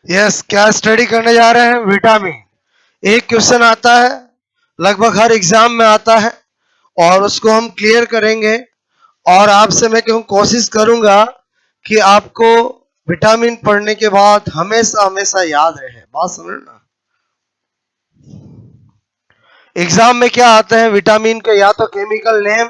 Yes, क्या study करने जा रहे हैं? विटामिन। एक क्वेश्चन आता है, लगभग हर एग्जाम में आता है और उसको हम क्लियर करेंगे। और आपसे मैं क्यों कोशिश करूंगा कि आपको विटामिन पढ़ने के बाद हमेशा हमेशा याद रहे। बात समझना। एग्जाम में क्या आते हैं विटामिन के, या तो केमिकल नेम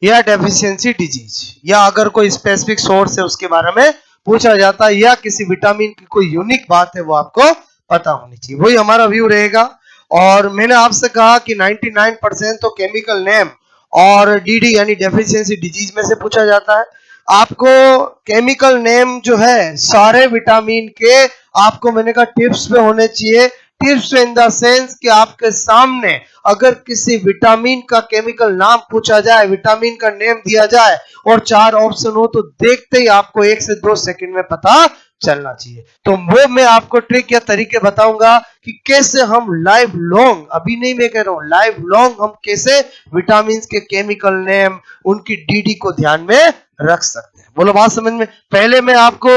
या डेफिशिएंसी डिजीज, या अगर कोई स्पेसिफिक सोर्स है उसके बारे में पूछा जाता है, या किसी विटामिन की कोई यूनिक बात है वो आपको पता होनी चाहिए। वही हमारा व्यू रहेगा। और मैंने आपसे कहा कि 99% तो केमिकल नेम और डीडी यानी डेफिशिएंसी डिजीज में से पूछा जाता है। आपको केमिकल नेम जो है सारे विटामिन के, आपको मैंने कहा टिप्स पे होने चाहिए। टिप्स इन द सेंस कि आपके सामने अगर किसी विटामिन का केमिकल नाम पूछा जाए, विटामिन का नेम दिया जाए और 4 ऑप्शन हो, तो देखते ही आपको 1 से 2 सेकंड में पता चलना चाहिए। तो वो मैं आपको ट्रिक या तरीके बताऊंगा कि कैसे हम लाइफ लॉन्ग, अभी नहीं मैं कह रहा हूं, लाइफ लॉन्ग हम कैसे विटामिन के केमिकल नेम, उनकी डीडी को ध्यान में रख सकते हैं। बोलो बात समझ में? पहले मैं आपको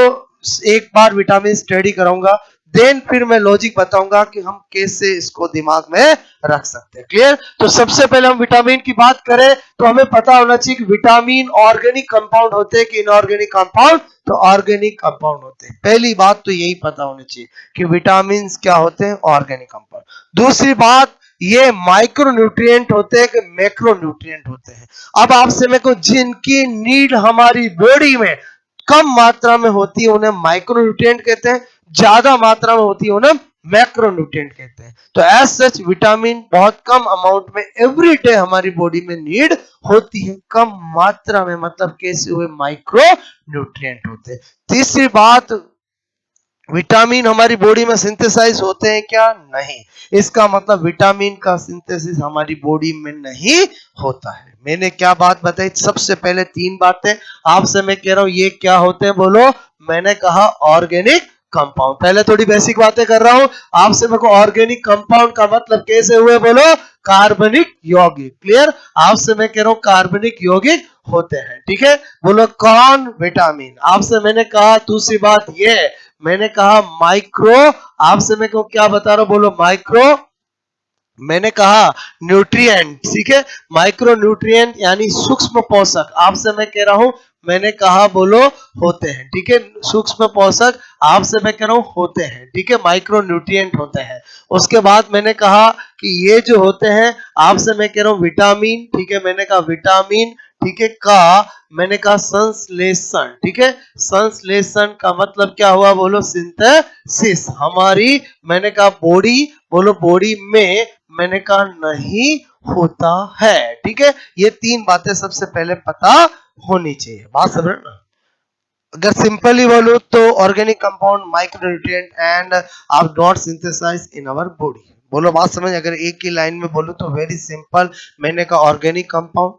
एक बार विटामिन स्टडी कराऊंगा, देन फिर मैं लॉजिक बताऊंगा कि हम कैसे इसको दिमाग में रख सकते हैं। क्लियर? तो सबसे पहले हम विटामिन की बात करें तो हमें पता होना चाहिए कि विटामिन ऑर्गेनिक कंपाउंड होते हैं कि इनऑर्गेनिक कंपाउंड। तो ऑर्गेनिक कंपाउंड होते हैं। पहली बात तो यही पता होनी चाहिए कि विटामिन क्या होते हैं, ऑर्गेनिक कंपाउंड। दूसरी बात, ये माइक्रो न्यूट्रिएंट होते हैं कि मैक्रो न्यूट्रिएंट होते हैं। अब आपसे मेरे को जिनकी नीड हमारी बॉडी में कम मात्रा में होती है उन्हें माइक्रो न्यूट्रिएंट कहते हैं, ज्यादा मात्रा में होती है उन्हें मैक्रो न्यूट्रिएंट कहते हैं। तो एज सच विटामिन बहुत कम अमाउंट में एवरी डे हमारी बॉडी में नीड होती है, कम मात्रा में, मतलब कैसे हुए माइक्रो न्यूट्रिएंट होते हैं। तीसरी बात, विटामिन हमारी बॉडी में सिंथेसाइज होते हैं क्या? नहीं। इसका मतलब विटामिन का सिंथेसिस हमारी बॉडी में नहीं होता है। मैंने क्या बात बताई? सबसे पहले 3 बातें आपसे मैं कह रहा हूं, ये क्या होते हैं बोलो? मैंने कहा ऑर्गेनिक कंपाउंड। पहले थोड़ी बेसिक बातें कर रहा हूं आपसे। मेरे को ऑर्गेनिक कंपाउंड का मतलब कैसे हुए बोलो? कार्बनिक यौगिक। क्लियर? आपसे मैं कह रहा हूं कार्बनिक यौगिक होते हैं। ठीक है? बोलो कौन? विटामिन। आपसे मैंने कहा दूसरी बात ये, मैंने कहा माइक्रो। आपसे मैं क्या बता रहा हूं बोलो? माइक्रो। मैंने कहा न्यूट्रिएंट। ठीक है? माइक्रो न्यूट्रिएंट यानी सूक्ष्म पोषक। आपसे मैं कह रहा हूं, मैंने कहा बोलो होते हैं। ठीक है? सूक्ष्म पोषक आपसे मैं कह रहा हूं होते हैं। ठीक है? माइक्रो न्यूट्रिएंट होते हैं। उसके बाद मैंने कहा कि ये जो होते हैं, आपसे मैं कह रहा हूं विटामिन। ठीक है? मैंने कहा विटामिन, ठीक है, का मैंने कहा संश्लेषण। ठीक है? संश्लेषण का मतलब क्या हुआ बोलो? सिंथेसिस। हमारी मैंने कहा बॉडी, बोलो बॉडी में मैंने कहा नहीं होता है। ठीक है? ये 3 बातें सबसे पहले पता होनी चाहिए। बात समझ ना? अगर सिंपली बोलो तो organic compound, micronutrient and are not synthesise in our body. बोलो बात समझ? अगर एक ही लाइन में बोलो तो वेरी सिंपल, मैंने कहा organic compound,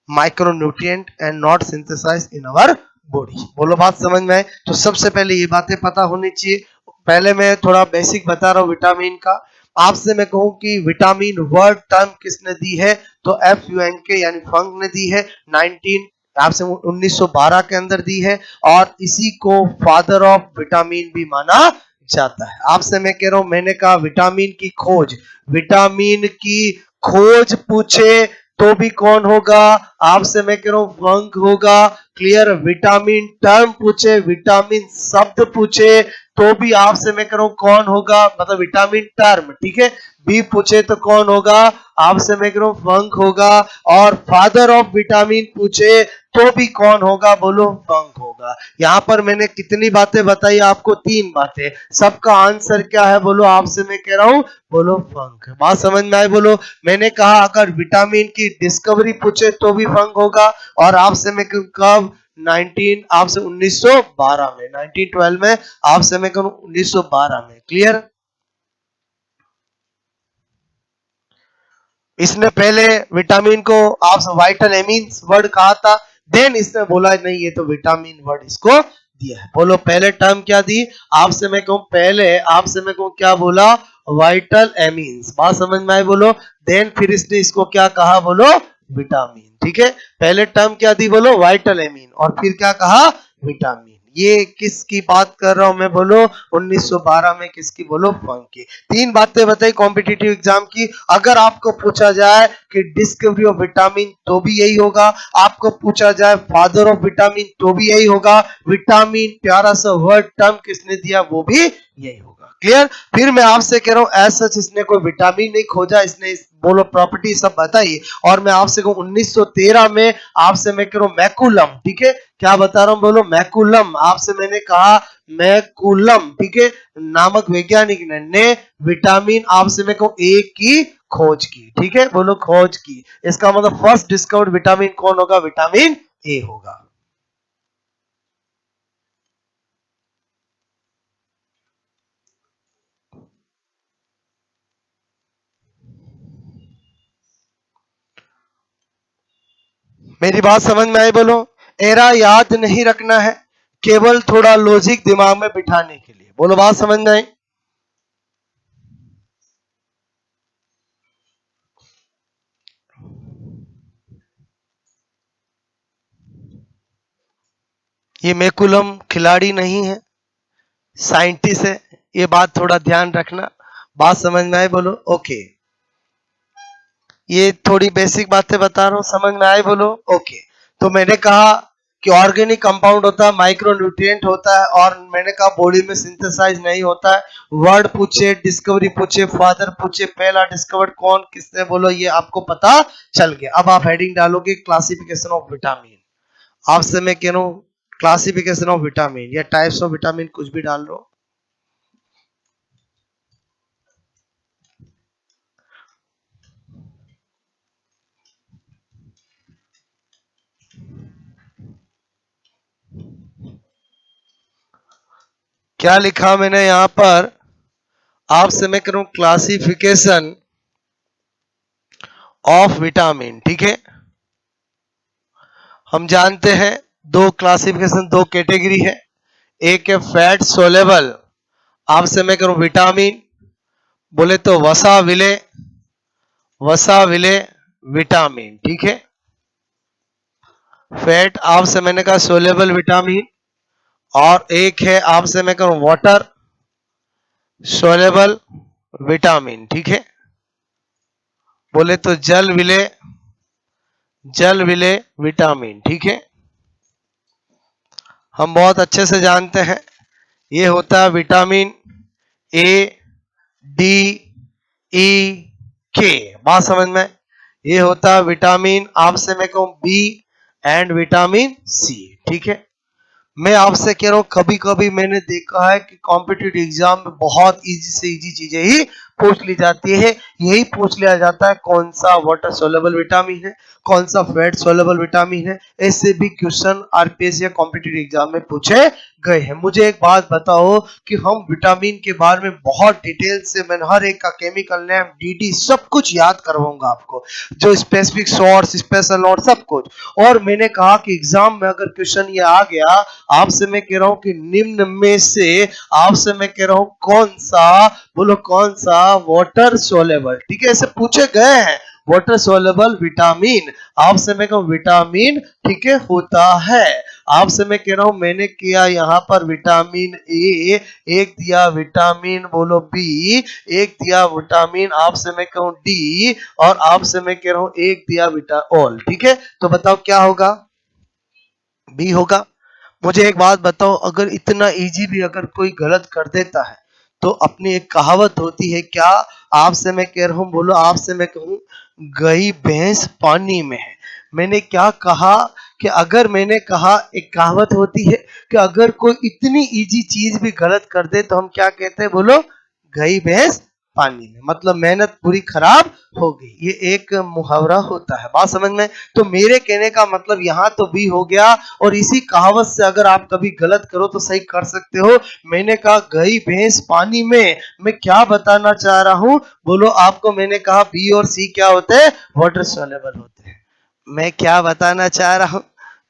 micronutrient and not synthesise in our body. बोलो बात समझ में आए? तो सबसे पहले ये बातें पता होनी चाहिए। पहले मैं थोड़ा बेसिक बता रहा हूँ विटामिन का। आपसे मैं कहूं कि विटामिन वर्ड टर्म किसने दी है, तो FUNK यानी फंक ने दी है। 19 आपसे 1912 के अंदर दी है, और इसी को फादर ऑफ विटामिन भी माना जाता है। आपसे मैं कह रहा हूं, मैंने कहा विटामिन की खोज, विटामिन की खोज पूछे तो भी कौन होगा? आपसे मैं कह रहा हूं फंक होगा। क्लियर? विटामिन टर्म पूछे, विटामिन शब्द पूछे तो भी आपसे मैं कह रहा हूं कौन होगा? मतलब विटामिन टर्म। ठीक है? बी पूछे तो कौन होगा? आपसे मैं कह रहा हूं फंक होगा। और फादर ऑफ विटामिन पूछे तो भी कौन होगा? बोलो फंक होगा। यहां पर मैंने कितनी बातें बताई आपको? 3 बातें। सबका आंसर क्या है बोलो? आपसे मैं कह रहा हूं बोलो फंक। बात समझ में आई? बोलो। मैंने कहा अगर विटामिन की डिस्कवरी पूछे तो भी फंक होगा। और आपसे मैं कब? 19 आपसे 1912 में, 1912 में, आपसे मैं कहूं 1912 में। क्लियर? इसने पहले विटामिन को आप वाइटल एमीन्स वर्ड कहा था, देन इसने बोला नहीं ये तो विटामिन वर्ड इसको दिया है। बोलो पहले टर्म क्या दी? आपसे मैं कहूं पहले, आपसे मैं कहूं क्या बोला? Vital amines. बात समझ में आई? बोलो। देन फिर इसने इसको क्या कहा? बोलो विटामिन। ठीक है? पहले टर्म क्या दी? बोलो वाइटल एमीन, और फिर क्या कहा? विटामिन। ये किसकी बात कर रहा हूं मैं, बोलो 1912 में किसकी, बोलो फंक की। तीन बातें बताई कॉम्पिटिटिव एग्जाम की। अगर आपको पूछा जाए कि डिस्कवरी ऑफ विटामिन तो भी यही होगा, आपको पूछा जाए फादर ऑफ विटामिन तो भी यही होगा, विटामिन प्यारा सा वर्ड टर्म किसने दिया वो भी यही होगा। क्लियर? फिर मैं आपसे कह रहा हूं एज सच इसने कोई विटामिन नहीं खोजा, इसने बोलो प्रॉपर्टी सब बताई। और मैं आपसे कहूं 1913 में आपसे मैं कह रहा हूं मैकुलम, ठीक है, क्या बता रहा हूं, बोलो मैकुलम, आपसे मैंने कहा मैकुलम, ठीक है, नामक वैज्ञानिक ने विटामिन आपसे मैं कहूं ए की खोज की, ठीक है, बोलो खोज की। इसका मतलब फर्स्ट डिस्कवर्ड विटामिन कौन होगा, विटामिन ए होगा। मेरी बात समझ में आई, बोलो। एरा याद नहीं रखना है, केवल थोड़ा लॉजिक दिमाग में बिठाने के लिए, बोलो बात समझ में आई। ये मैकुलम खिलाड़ी नहीं है, साइंटिस्ट है, ये बात थोड़ा ध्यान रखना। बात समझ में आई, बोलो ओके। ये थोड़ी बेसिक बातें बता रहा हूं, समझ में आए, बोलो ओके। तो मैंने कहा कि ऑर्गेनिक कंपाउंड होता है, माइक्रो न्यूट्रिएंट होता है, और मैंने कहा बॉडी में सिंथेसाइज नहीं होता है। वर्ड पूछे, डिस्कवरी पूछे, फादर पूछे, पहला डिस्कवर्ड कौन किसने, बोलो ये आपको पता चल गया। अब आप हेडिंग डालोगे क्लासिफिकेशन ऑफ विटामिन। आपसे मैं कह रहा हूं क्लासिफिकेशन ऑफ विटामिन या टाइप्स ऑफ विटामिन, कुछ भी डाल लो। क्या लिखा मैंने यहां पर, आपसे मैं करूं क्लासिफिकेशन ऑफ विटामिन, ठीक है। हम जानते हैं दो क्लासिफिकेशन, दो कैटेगरी है। एक है फैट सोलेबल, आपसे मैं करूं विटामिन, बोले तो वसा विले विटामिन, ठीक है। फैट आपसे मैंने कहा सोलेबल विटामिन, और एक है आपसे मैं करूं वाटर सोलेबल विटामिन, ठीक है, बोले तो जल विले विटामिन, ठीक है। हम बहुत अच्छे से जानते हैं ये होता है विटामिन ए डी ई के, बात समझ में। ये होता है विटामिन आपसे मैं कहूं बी एंड विटामिन सी, ठीक है। मैं आपसे कह रहा हूं कभी कभी मैंने देखा है कि कॉम्पिटिटिव एग्जाम में बहुत इजी से इजी चीजें ही पूछ ली जाती है। यही पूछ लिया जाता है कौन सा वाटर सोलेबल विटामिन है, कौन सा फैट सोलेबल विटामिन है। ऐसे भी क्वेश्चन आरपीएस या कॉम्पिटिटिव एग्जाम में पूछे गए हैं। मुझे एक बात बताओ कि हम विटामिन के बारे में बहुत डिटेल से, मैंने हर एक का केमिकल नेम डीडी सब कुछ याद करवाऊंगा आपको, जो स्पेसिफिक सोर्स, स्पेशल नोट सब कुछ। और मैंने कहा कि एग्जाम में अगर क्वेश्चन ये आ गया, आपसे मैं कह रहा हूं कि निम्न में से आपसे मैं कह रहा हूं कौन सा, बोलो कौन सा वाटर सोलेबल, ठीक है, ऐसे पूछे गए हैं। वाटर सोलेबल विटामिन आपसे मैं कहूं विटामिन, ठीक है, होता है। आपसे मैं कह रहा हूं मैंने किया यहां पर विटामिन ए, एक दिया विटामिन बोलो बी, एक दिया विटामिन आपसे मैं कहूं डी, और आपसे मैं कह रहा हूं एक दिया विटा ऑल, ठीक है। तो बताओ क्या होगा, बी होगा। मुझे एक बात बताओ, अगर इतना इजी भी अगर कोई गलत कर देता है तो अपनी एक कहावत होती है, क्या, आपसे मैं कह रहा हूं, बोलो आपसे मैं कहूं गई भैंस पानी में है। मैंने क्या कहा कि अगर मैंने कहा एक कहावत होती है कि अगर कोई इतनी इजी चीज भी गलत कर दे तो हम क्या कहते हैं, बोलो गई भैंस पानी में, मतलब मेहनत पूरी खराब हो गई। ये एक मुहावरा होता है, बात समझ में। तो मेरे कहने का मतलब यहाँ तो भी हो गया, और इसी कहावत से अगर आप कभी गलत करो तो सही कर सकते हो। मैंने कहा गई भैंस पानी में, मैं क्या बताना चाह रहा हूं, बोलो आपको। मैंने कहा बी और सी क्या होते हैं, वाटर सोलेबल होते हैं। मैं क्या बताना चाह रहा हूं,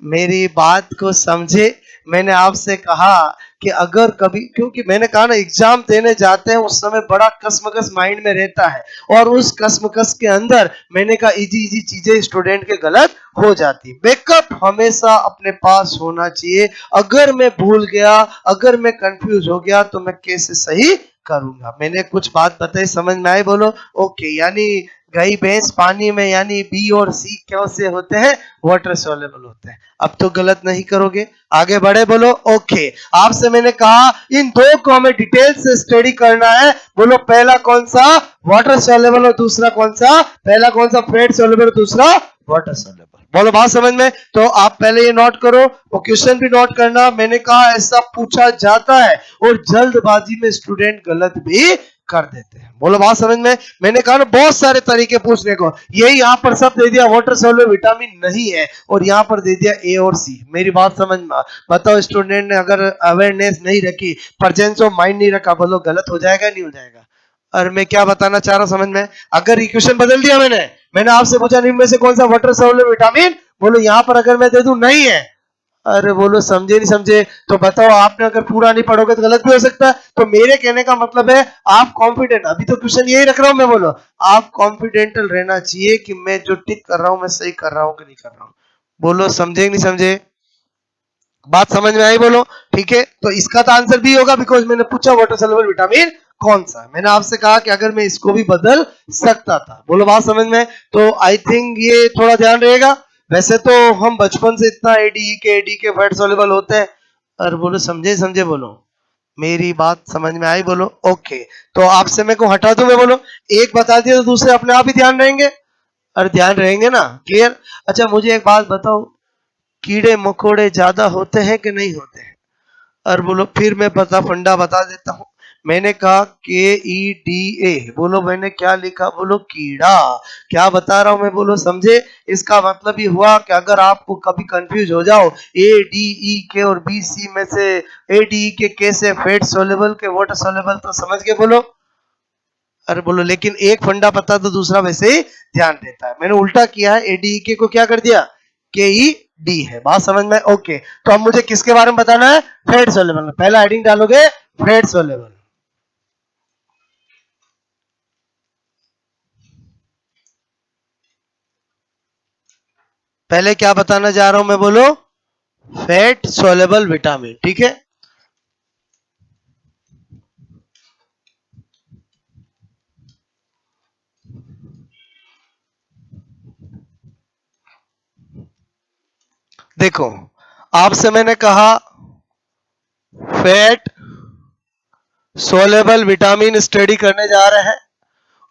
मेरी बात को समझे। मैंने आपसे कहा कि अगर कभी, क्योंकि मैंने कहा ना एग्जाम देने जाते हैं उस समय बड़ा कसमकस माइंड में रहता है, और उस कसमकस के अंदर मैंने कहा इजी इजी चीजें स्टूडेंट के गलत हो जाती। बैकअप हमेशा अपने पास होना चाहिए। अगर मैं भूल गया, अगर मैं कंफ्यूज हो गया तो मैं कैसे सही करूंगा। मैंने कुछ बात बताई, समझ में आई? बोलो ओके। यानी गई भैंस पानी में, यानी बी और सी कैसे होते हैं? वाटर सोल्यूबल होते हैं। अब तो गलत नहीं करोगे, आगे बढ़े। बोलो ओके। आपसे मैंने कहा इन दो को हमें डिटेल से स्टडी करना है। बोलो पहला कौन सा? वाटर सोल्यूबल और दूसरा कौन सा? पहला कौन सा? फेट सोल्यूबल, दूसरा वाटर सोल्यूबल। बोलो बात समझ में? तो आप पहले ये नोट करो और क्वेश्चन भी नोट करना। मैंने कहा ऐसा पूछा जाता है और जल्दबाजी में स्टूडेंट गलत भी कर देते हैं। बोलो बात समझ में? मैंने कहा ना बहुत सारे तरीके पूछने को। यही यहाँ पर सब दे दिया, वाटर सोल्यूबल विटामिन नहीं है, और यहाँ पर दे दिया ए और सी। मेरी बात समझ में? बताओ स्टूडेंट ने अगर अवेयरनेस नहीं रखी, प्रेजेंस ऑफ माइंड नहीं रखा, बोलो गलत हो जाएगा नहीं हो जाएगा? और मैं क्या बताना चाह रहा हूं समझ में? अगर इक्वेशन बदल दिया मैंने आपसे पूछा निम्न में से कौन सा वाटर सोल्यूबल विटामिन, बोलो यहां पर अगर मैं दे दूं नहीं है, अरे बोलो समझे नहीं समझे? तो बताओ आपने अगर पूरा नहीं पढ़ोगे तो गलत भी हो सकता है। तो मेरे कहने का मतलब है आप कॉन्फिडेंट, अभी तो क्वेश्चन यही रख रहा हूं मैं, बोलो आप कॉन्फिडेंटल रहना चाहिए कि मैं जो टिक कर रहा हूं मैं सही कर रहा हूं कि नहीं कर रहा हूं। बोलो समझे नहीं समझे? बात समझ में आई? बोलो ठीक है। तो इसका तो आंसर भी होगा, बिकॉज मैंने पूछा वाटर सोल्यूबल विटामिन कौन सा। मैंने आपसे कहा कि अगर मैं इसको भी बदल सकता था। बोलो बात समझ में? तो आई थिंक ये थोड़ा ध्यान रहेगा। वैसे तो हम बचपन से इतना एडी के फैट सोल्यूबल होते हैं। और बोलो समझे समझे? बोलो मेरी बात समझ में आई? बोलो ओके। तो आपसे मैं को हटा दूं मैं? बोलो एक बता दिया तो दूसरे अपने आप ही ध्यान रहेंगे। और ध्यान रहेंगे ना? क्लियर? अच्छा मुझे एक बात बताओ, कीड़े मकोड़े ज्यादा होते हैं कि नहीं होते हैं? और बोलो फिर मैं फंडा बता देता हूं। मैंने कहा KEDA, बोलो मैंने क्या लिखा? बोलो कीड़ा। क्या बता रहा हूं मैं? बोलो समझे? इसका मतलब ये हुआ कि अगर आपको कभी कंफ्यूज हो जाओ ADE और BC में से ADE कैसे फैट सोल्यूबल के वाटर सोल्यूबल, तो समझ के बोलो। अरे बोलो लेकिन एक फंडा पता तो दूसरा वैसे ही ध्यान देता है। मैंने उल्टा किया है, ADE को क्या कर दिया? KED है। बात समझ में? ओके। तो अब मुझे किसके बारे में बताना है? Fat soluble. पहला हेडिंग डालोगे फैट सोल्यूबल। पहले क्या बताना जा रहा हूं मैं? बोलो फैट सोल्यूबल विटामिन। ठीक है, देखो आपसे मैंने कहा फैट सोल्यूबल विटामिन स्टडी करने जा रहे हैं,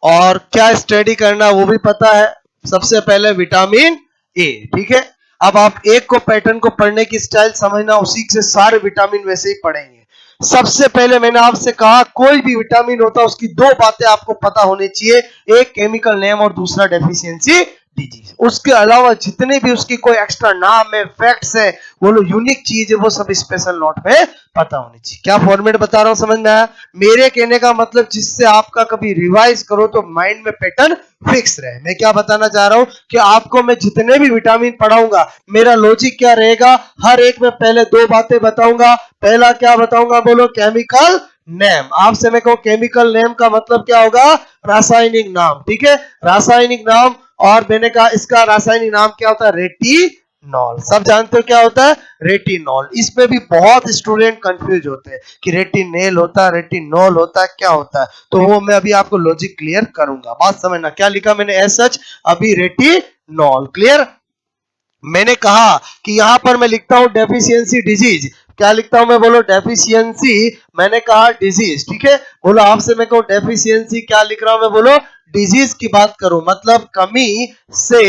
और क्या स्टडी करना वो भी पता है। सबसे पहले विटामिन ए। ठीक है, अब आप एक को पैटर्न को पढ़ने की स्टाइल समझना, उसी से सारे विटामिन वैसे ही पढ़ेंगे। सबसे पहले मैंने आपसे कहा कोई भी विटामिन होता है उसकी दो बातें आपको पता होनी चाहिए, एक केमिकल नेम और दूसरा डेफिशिएंसी डिजीज। उसके अलावा जितने भी उसकी कोई एक्स्ट्रा नाम है, फैक्ट्स है, वो लोग यूनिक चीज है, वो सब स्पेशल नोट में पता होनी चाहिए। क्या फॉर्मेट बता रहा हूं समझ में आया? मेरे कहने का मतलब जिससे आपका कभी रिवाइज करो तो माइंड में पैटर्न फिक्स रहे। मैं क्या बताना चाह रहा हूं कि आपको मैं जितने भी विटामिन पढ़ाऊंगा मेरा लॉजिक क्या रहेगा, हर एक में पहले दो बातें बताऊंगा। पहला क्या बताऊंगा? बोलो केमिकल नेम। आपसे मैं कहूं केमिकल नेम का मतलब क्या होगा? रासायनिक नाम। ठीक है, रासायनिक नाम। और मैंने कहा इसका रासायनिक नाम क्या होता है? रेटिनॉल। सब जानते हो क्या होता है? रेटिनॉल। इसमें भी बहुत स्टूडेंट कंफ्यूज होते हैं कि रेटिनेल होता है, रेटिनॉल होता है, क्या होता है। तो वो मैं अभी आपको लॉजिक क्लियर करूंगा। बात समझना, क्या लिखा मैंने एज सच अभी? रेटिनॉल। क्लियर? मैंने कहा कि यहां पर मैं लिखता हूं डेफिशिएंसी डिजीज। क्या लिखता हूं मैं? बोलो डेफिशिएंसी। मैंने कहा डिजीज। ठीक है, बोलो आपसे मैं कहूं डेफिशिएंसी, क्या लिख रहा हूं मैं? बोलो डिजीज की बात करूं, मतलब कमी से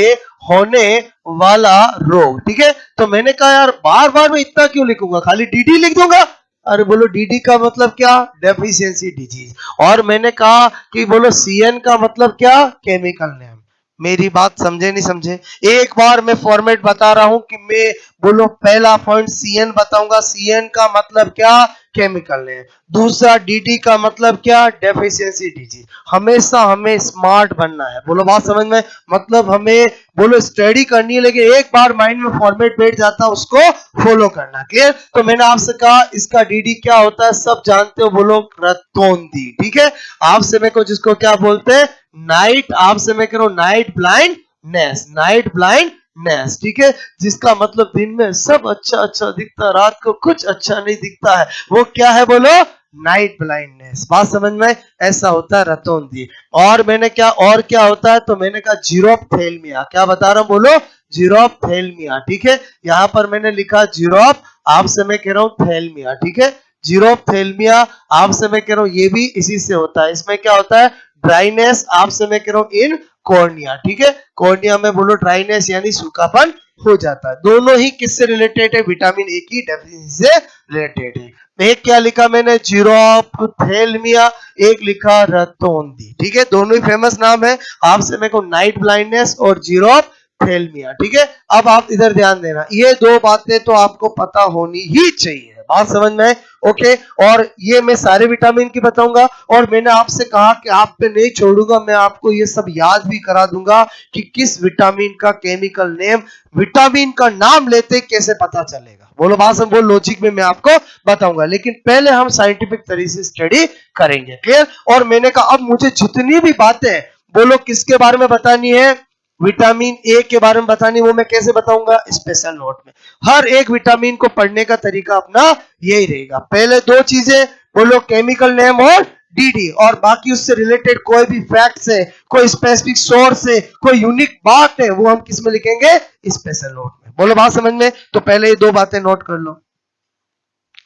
होने वाला रोग। ठीक है, तो मैंने कहा यार बार बार मैं इतना क्यों लिखूंगा, खाली डीडी लिख दूंगा। अरे बोलो डीडी का मतलब क्या? Deficiency disease. और मैंने कहा कि बोलो सीएन का मतलब क्या? Chemical name. मेरी बात समझे नहीं समझे? एक बार मैं फॉर्मेट बता रहा हूं कि मैं बोलो पहला पॉइंट सीएन बताऊंगा, सीएन का मतलब क्या? Chemical name. दूसरा डीडी का मतलब क्या? Deficiency disease. हमेशा हमें स्मार्ट बनना है। बोलो बात समझ में? मतलब हमें बोलो स्टडी करनी है, लेकिन एक बार माइंड में फॉर्मेट बैठ जाता है उसको फॉलो करना। क्लियर? तो मैंने आपसे कहा इसका डीडी क्या होता है, सब जानते हो। बोलो क्रतौंधी। ठीक है, आपसे मैं को जिसको क्या बोलते हैं? नाइट। आपसे मैं कह रहा हूं नाइट ब्लाइंडनेस, नाइट ब्लाइंडनेस। नेस, ठीक है, जिसका मतलब दिन में सब अच्छा अच्छा दिखता है, रात को कुछ अच्छा नहीं दिखता है, वो क्या है बोलो? Night blindness. बात समझ में? ऐसा होता है रतौंधी। और मैंने क्या और क्या होता है, तो मैंने कहा जीरोप्थेल्मिया। क्या बता रहा हूं बोलो? जीरोप्थेल्मिया, ठीक है। यहाँ पर मैंने लिखा जीरोप, आपसे मैं कह रहा हूं थेल्मिया, ठीक है। जीरोप्थेल्मिया आपसे मैं कह रहा हूं ये भी इसी से होता है। इसमें क्या होता है? ड्राइनेस आपसे मैं कह रहा हूं इन कॉर्निया, ठीक है। कॉर्निया में बोलो ड्राइनेस यानी सूखापन हो जाता है। दोनों ही किससे रिलेटेड है? विटामिन ए की डेफिशिएंसी से रिलेटेड है। एक क्या लिखा मैंने? जीरोप्थेल्मिया, एक लिखा रतौंधी, ठीक है। दोनों ही फेमस नाम है। आपसे मेरे को नाइट ब्लाइंडनेस और जीरोप्थेल्मिया, ठीक है। अब आप इधर ध्यान देना, ये दो बातें तो आपको पता होनी ही चाहिए। बात समझ में? ओके। और ये मैं सारे विटामिन की बताऊंगा, और मैंने आपसे कहा कि आप पे नहीं छोड़ूंगा, मैं आपको ये सब याद भी करा दूंगा कि किस विटामिन का केमिकल नेम, विटामिन का नाम लेते कैसे पता चलेगा। बोलो बात समझ, बोल लॉजिक में मैं आपको बताऊंगा, लेकिन पहले हम साइंटिफिक तरीके से स्टडी करेंगे। क्लियर? और मैंने कहा अब मुझे जितनी भी बातें बोलो किसके बारे में बतानी है, विटामिन ए के बारे में बतानी, वो मैं कैसे बताऊंगा? स्पेशल नोट में। हर एक विटामिन को पढ़ने का तरीका अपना यही रहेगा। पहले दो चीजें बोलो, केमिकल नेम और डीडी, और बाकी उससे रिलेटेड कोई भी फैक्ट्स है, कोई स्पेसिफिक सोर्स है, कोई यूनिक बात है, वो हम किस में लिखेंगे? स्पेशल नोट में। बोलो बात समझ में? तो पहले ये दो बातें नोट कर लो।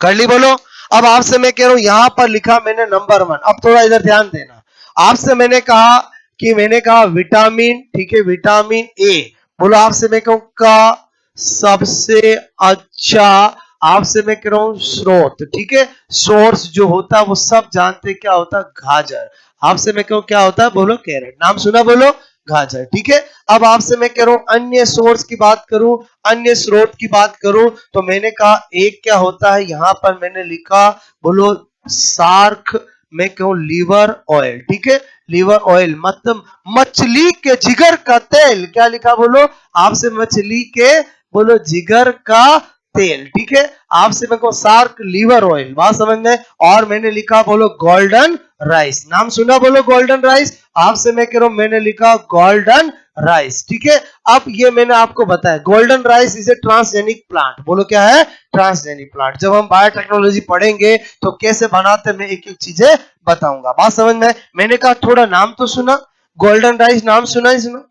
कर ली? बोलो। अब आपसे मैं कह रहा हूं, यहां पर लिखा मैंने नंबर 1। अब थोड़ा इधर ध्यान देना। आपसे मैंने कहा विटामिन, ठीक है, विटामिन ए। बोलो आपसे मैं कहूं का सबसे अच्छा, आपसे मैं कह रहा हूं स्रोत, ठीक है, सोर्स जो होता है वो सब जानते क्या होता है? गाजर। आपसे मैं कहूं क्या होता है? बोलो कैरेट। नाम सुना? बोलो गाजर, ठीक है। अब आपसे मैं कह रहा हूं अन्य सोर्स की बात करूं, अन्य स्रोत की बात करूं, तो मैंने कहा एक क्या होता है, यहां पर मैंने लिखा बोलो सार्क, मैं कहूं लीवर ऑयल, ठीक है। लीवर ऑयल मतलब मछली के जिगर का तेल। क्या लिखा? बोलो आपसे मछली के बोलो जिगर का तेल, ठीक है। आपसे मेरे को सार्क लीवर ऑयल। बात समझ में? और मैंने लिखा बोलो गोल्डन राइस। नाम सुना? बोलो गोल्डन राइस। आपसे मैं कह रहा हूं मैंने लिखा गोल्डन राइस, ठीक है। अब ये मैंने आपको बताया golden rice is a transgenic plant. बोलो क्या है? Transgenic plant. जब हम बायोटेक्नोलॉजी पढ़ेंगे तो कैसे बनाते मैं एक एक चीजें बताऊंगा। बात समझ में? मैंने कहा थोड़ा नाम तो सुना, गोल्डन राइस नाम सुना ही सुना।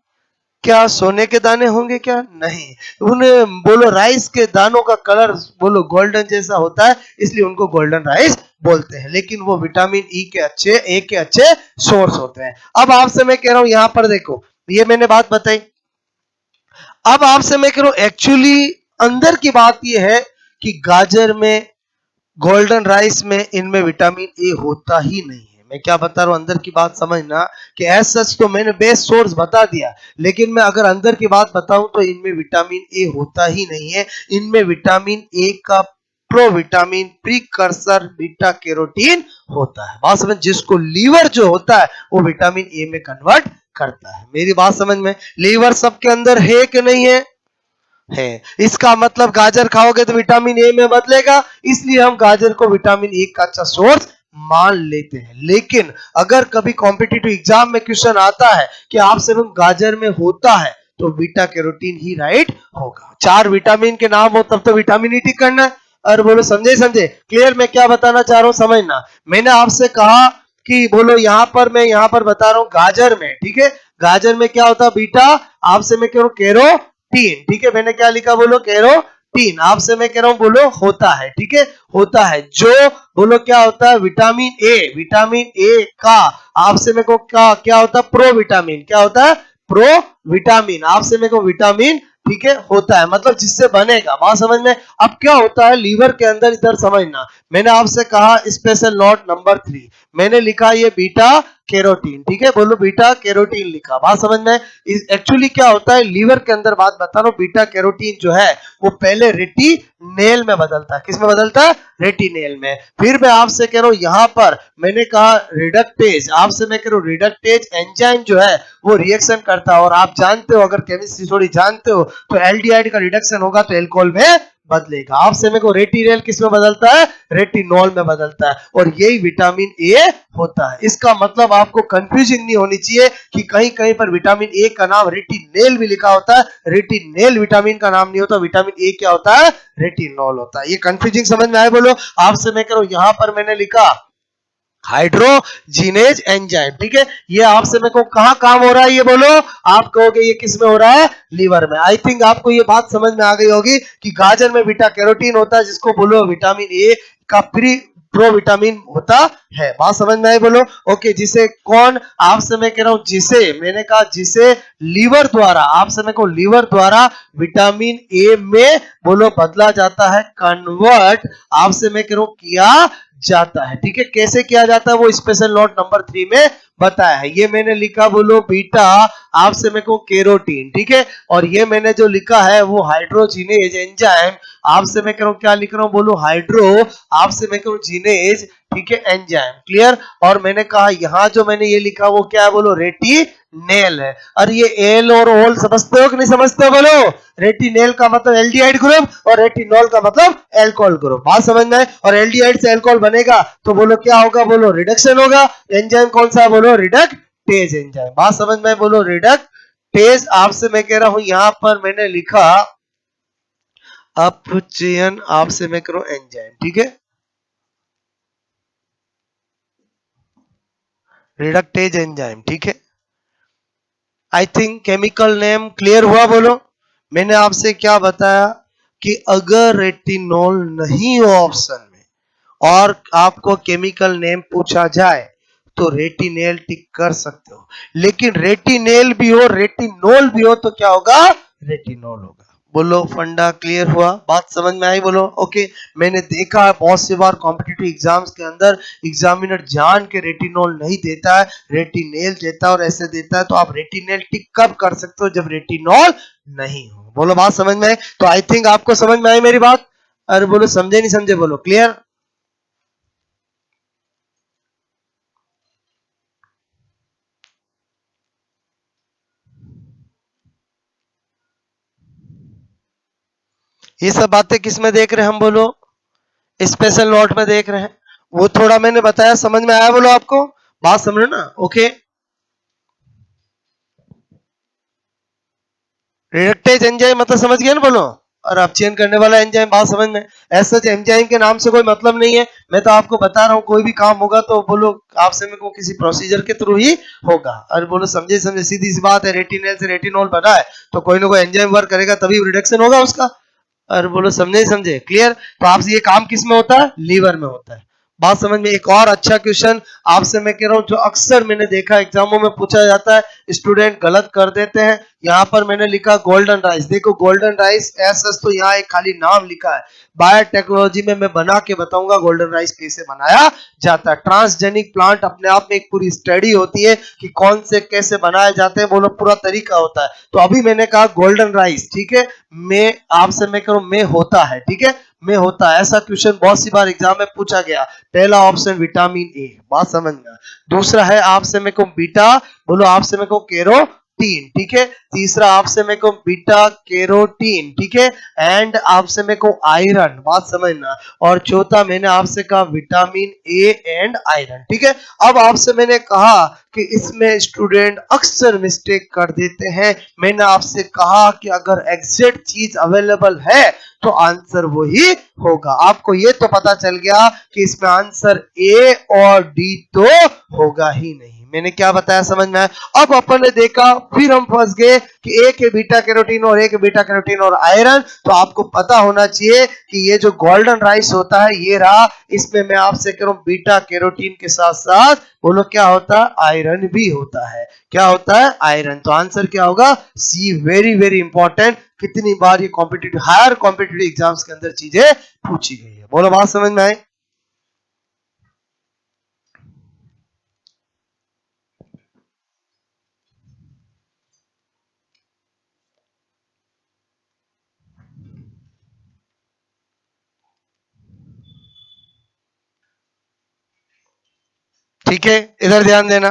क्या सोने के दाने होंगे? क्या नहीं। उन्हें बोलो राइस के दानों का कलर बोलो गोल्डन जैसा होता है, इसलिए उनको गोल्डन राइस बोलते हैं। लेकिन वो विटामिन ई के अच्छे, ए के अच्छे सोर्स होते हैं। अब आपसे मैं कह रहा हूं यहां पर देखो, ये मैंने बात बताई। अब आपसे मैं कह रहा हूं एक्चुअली अंदर की बात ये है कि गाजर में, गोल्डन राइस में, इनमें विटामिन ए होता ही नहीं है। मैं क्या बता रहा हूं अंदर की बात समझना, कि एज सच तो मैंने बेस्ट सोर्स बता दिया, लेकिन मैं अगर अंदर की बात बताऊं तो इनमें विटामिन ए होता ही नहीं है। इनमें विटामिन ए का प्रोविटामिन प्रीकर्सर बीटा कैरोटीन होता है। बात समझ? जिसको लीवर जो होता है वो विटामिन ए में कन्वर्ट करता है। मेरी बात समझ में? लीवर सबके अंदर है कि नहीं है? है। इसका मतलब गाजर खाओगे तो विटामिन ए में बदलेगा, इसलिए हम गाजर को विटामिन ए का अच्छा सोर्स मान लेते हैं। लेकिन अगर कभी कॉम्पिटिटिव एग्जाम में क्वेश्चन आता है कि आप सिर्फ गाजर में होता है, तो बीटा कैरोटीन ही राइट होगा। 4 विटामिन के नाम हो तब तो विटामिन ई टिक करना है। और बोलो समझे? समझे? क्लियर? मैं क्या बताना चाह रहा हूं समझना। मैंने आपसे कहा कि बोलो यहां पर बता रहा हूं गाजर में, ठीक है, गाजर में क्या होता है? बीटा, आपसे मैं कह रहा हूं कैरोटीन, ठीक है। मैंने क्या लिखा? बोलो कैरोटीन। आपसे मैं कह रहा हूं बोलो होता है, ठीक है, होता है। जो बोलो क्या होता है? Vitamin A. विटामिन ए का आपसे मेरे को क्या होता है? Pro vitamin. क्या होता है? Pro vitamin. आपसे मेरे को विटामिन, ठीक है, होता है, मतलब जिससे बनेगा। बात समझ में? अब क्या होता है लीवर के अंदर, इधर समझना। मैंने आपसे कहा स्पेशल नोट नंबर 3, मैंने लिखा ये बीटा कैरोटीन, ठीक है। बोलो बीटा कैरोटीन लिखा। बात समझ में? एक्चुअली क्या होता है लीवर के अंदर, बात बता रहा हूं, बीटा कैरोटीन जो है वो पहले रेटिनेल में बदलता है। किस में बदलता है? रेटिनेल में। फिर मैं आपसे कह रहा हूं यहां पर मैंने कहा रिडक्टेज। आपसे मैं कह रहा हूं रिडक्टेज एंजाइम जो है वो रिएक्शन करता है, और आप जानते हो, अगर केमिस्ट्री थोड़ी जानते हो, तो एल्डिहाइड का रिडक्शन होगा तो एल्कोहल में बदलेगा। आप समय को रेटिनेल किस में बदलता है? रेटिनॉल में बदलता है, और यही विटामिन ए होता है। इसका मतलब आपको कंफ्यूजिंग नहीं होनी चाहिए कि कहीं कहीं पर विटामिन ए का नाम रेटिनेल भी लिखा होता है, रेटिनेल विटामिन का नाम नहीं होता, विटामिन ए क्या होता है? रेटिनॉल होता है। ये कंफ्यूजिंग समझ में आए बोलो? आपसे मैं करो, यहां पर मैंने लिखा हाइड्रोजिनेज एंजाइम, ठीक है, ये आपसे मेरे को कहां काम हो रहा है ये बोलो? आप कहोगे ये किस में हो रहा है? लीवर में। आई थिंक आपको ये बात समझ में आ गई होगी कि गाजर में बीटा कैरोटीन होता है, जिसको बोलो विटामिन ए का प्री प्रो विटामिन होता है। बात समझ में आई बोलो? ओके, जिसे कौन, आपसे मैं कह रहा हूं जिसे, मैंने कहा जिसे लीवर द्वारा, आपसे मेरे को लीवर द्वारा विटामिन ए में बोलो बदला जाता है, कन्वर्ट आपसे मैं कह रहा हूं किया जाता है। ठीक है, कैसे किया जाता है वो स्पेशल नोट नंबर 3 में बताया है। ये मैंने लिखा बोलो बीटा आपसे मेरे को कैरोटीन, ठीक है, और ये मैंने जो लिखा है वो हाइड्रोजिनेज एंजाइम, आपसे मैं कह रहा हूं क्या लिख रहा हूं बोलो? हाइड्रो आपसे मैं कह रहा हूं जिनेज, ठीक है, एंजाइम। क्लियर? और मैंने कहा यहां जो मैंने ये लिखा वो क्या है बोलो? रेटिनेल है। और ये एल और ओल समझते हो कि नहीं समझते हो बोलो? रेटिनेल का मतलब एल्डिहाइड ग्रुप और रेटिनॉल का मतलब एल्कोहल ग्रुप। बात समझ में? और एल्डिहाइड से एल्कोहल बनेगा तो बोलो क्या होगा बोलो? रिडक्शन होगा। एंजाइम कौन सा बोलो? Reductase enzyme. बात समझ में बोलो? रिडक्टेज आपसे मैं कह रहा हूं यहां पर मैंने लिखा अपचयन आपसे मैं करूं एंजाइम, ठीक है, रिडक्टेज एंजाइम, ठीक है। I think chemical name clear हुआ बोलो? मैंने आपसे क्या बताया कि अगर रेटिनॉल नहीं हो ऑप्शन में और आपको केमिकल नेम पूछा जाए तो रेटिनेल टिक कर सकते हो, लेकिन रेटिनेल भी हो रेटिनॉल भी हो तो क्या होगा? रेटिनॉल होगा। बोलो फंडा क्लियर हुआ? बात समझ में आई बोलो? ओके, मैंने देखा है बहुत सी बार कॉम्पिटिटिव एग्जाम्स के अंदर एग्जामिनर जान के रेटिनॉल नहीं देता है, रेटिनेल देता है और ऐसे देता है, तो आप रेटिनेल टिक कब कर सकते हो? जब रेटिनॉल नहीं हो। बोलो बात समझ में आई? तो आई थिंक आपको समझ में आई मेरी बात? अरे बोलो समझे नहीं समझे बोलो? क्लियर? ये सब बातें किस में देख रहे हैं हम बोलो? स्पेशल नोट में देख रहे हैं। वो थोड़ा मैंने बताया, समझ में आया बोलो आपको? बात समझ ना? ओके, रिडक्टेज एंजाइम मतलब समझ गए ना बोलो? और अपचयन करने वाला एंजाइम। बात समझ में? ऐसा एंजाइम के नाम से कोई मतलब नहीं है, मैं तो आपको बता रहा हूँ कोई भी काम होगा तो बोलो आपसे मेरे को किसी प्रोसीजर के थ्रू ही होगा। और बोलो समझे समझे? सीधी सी बात है, रेटिनेल से रेटिनॉल बना है तो कोई ना कोई एंजाइम वर्क करेगा तभी रिडक्शन होगा उसका। और बोलो समझे समझे? क्लियर? तो आपसे ये काम किस में होता है? लीवर में होता है। बात समझ में? एक और अच्छा क्वेश्चन आपसे मैं कह रहा हूं जो अक्सर मैंने देखा एग्जामों में पूछा जाता है, स्टूडेंट गलत कर देते हैं। यहाँ पर मैंने लिखा गोल्डन राइस। देखो गोल्डन राइस ऐसा तो यहाँ एक खाली नाम लिखा है, बायोटेक्नोलॉजी में मैं बना के बताऊंगा गोल्डन राइस कैसे बनाया जाता है। ट्रांसजेनिक प्लांट अपने आप में एक पूरी स्टडी होती है कि कौन से कैसे बनाए जाते हैं, बोलो पूरा तरीका होता है। तो अभी मैंने कहा गोल्डन राइस, ठीक है, में आपसे मैं करूं में होता है, ठीक है, में होता है। ऐसा क्वेश्चन बहुत सी बार एग्जाम में पूछा गया। पहला ऑप्शन विटामिन ए, बात समझ में? दूसरा है आपसे मेरे को बीटा, बोलो आपसे मेरे को कैरोटीन, ठीक है। तीसरा आपसे मेरे को बीटा कैरोटीन, ठीक है, एंड आपसे मेरे को आयरन, बात समझना। और चौथा मैंने आपसे कहा विटामिन ए एंड आयरन, ठीक है। अब आपसे मैंने कहा कि इसमें स्टूडेंट अक्सर मिस्टेक कर देते हैं। मैंने आपसे कहा कि अगर एग्जैक्ट चीज अवेलेबल है तो आंसर वही होगा। आपको ये तो पता चल गया कि इसमें आंसर ए और डी तो होगा ही नहीं। मैंने क्या बताया समझ में आया? अब अपन ने देखा, फिर हम फंस गए कि एक है बीटा कैरोटीन और एक है बीटा कैरोटीन और आयरन। तो आपको पता होना चाहिए कि ये जो गोल्डन राइस होता है ये रहा, इसमें मैं आपसे कह रहा हूं बीटा कैरोटीन के साथ साथ बोलो क्या होता है? आयरन भी होता है। क्या होता है? आयरन। तो आंसर क्या होगा? सी। Very very important. कितनी बार ये कॉम्पिटिटिव हायर कॉम्पिटिटिव एग्जाम्स के अंदर चीजें पूछी गई है। बोलो बात समझ में आई? ठीक है, इधर ध्यान देना।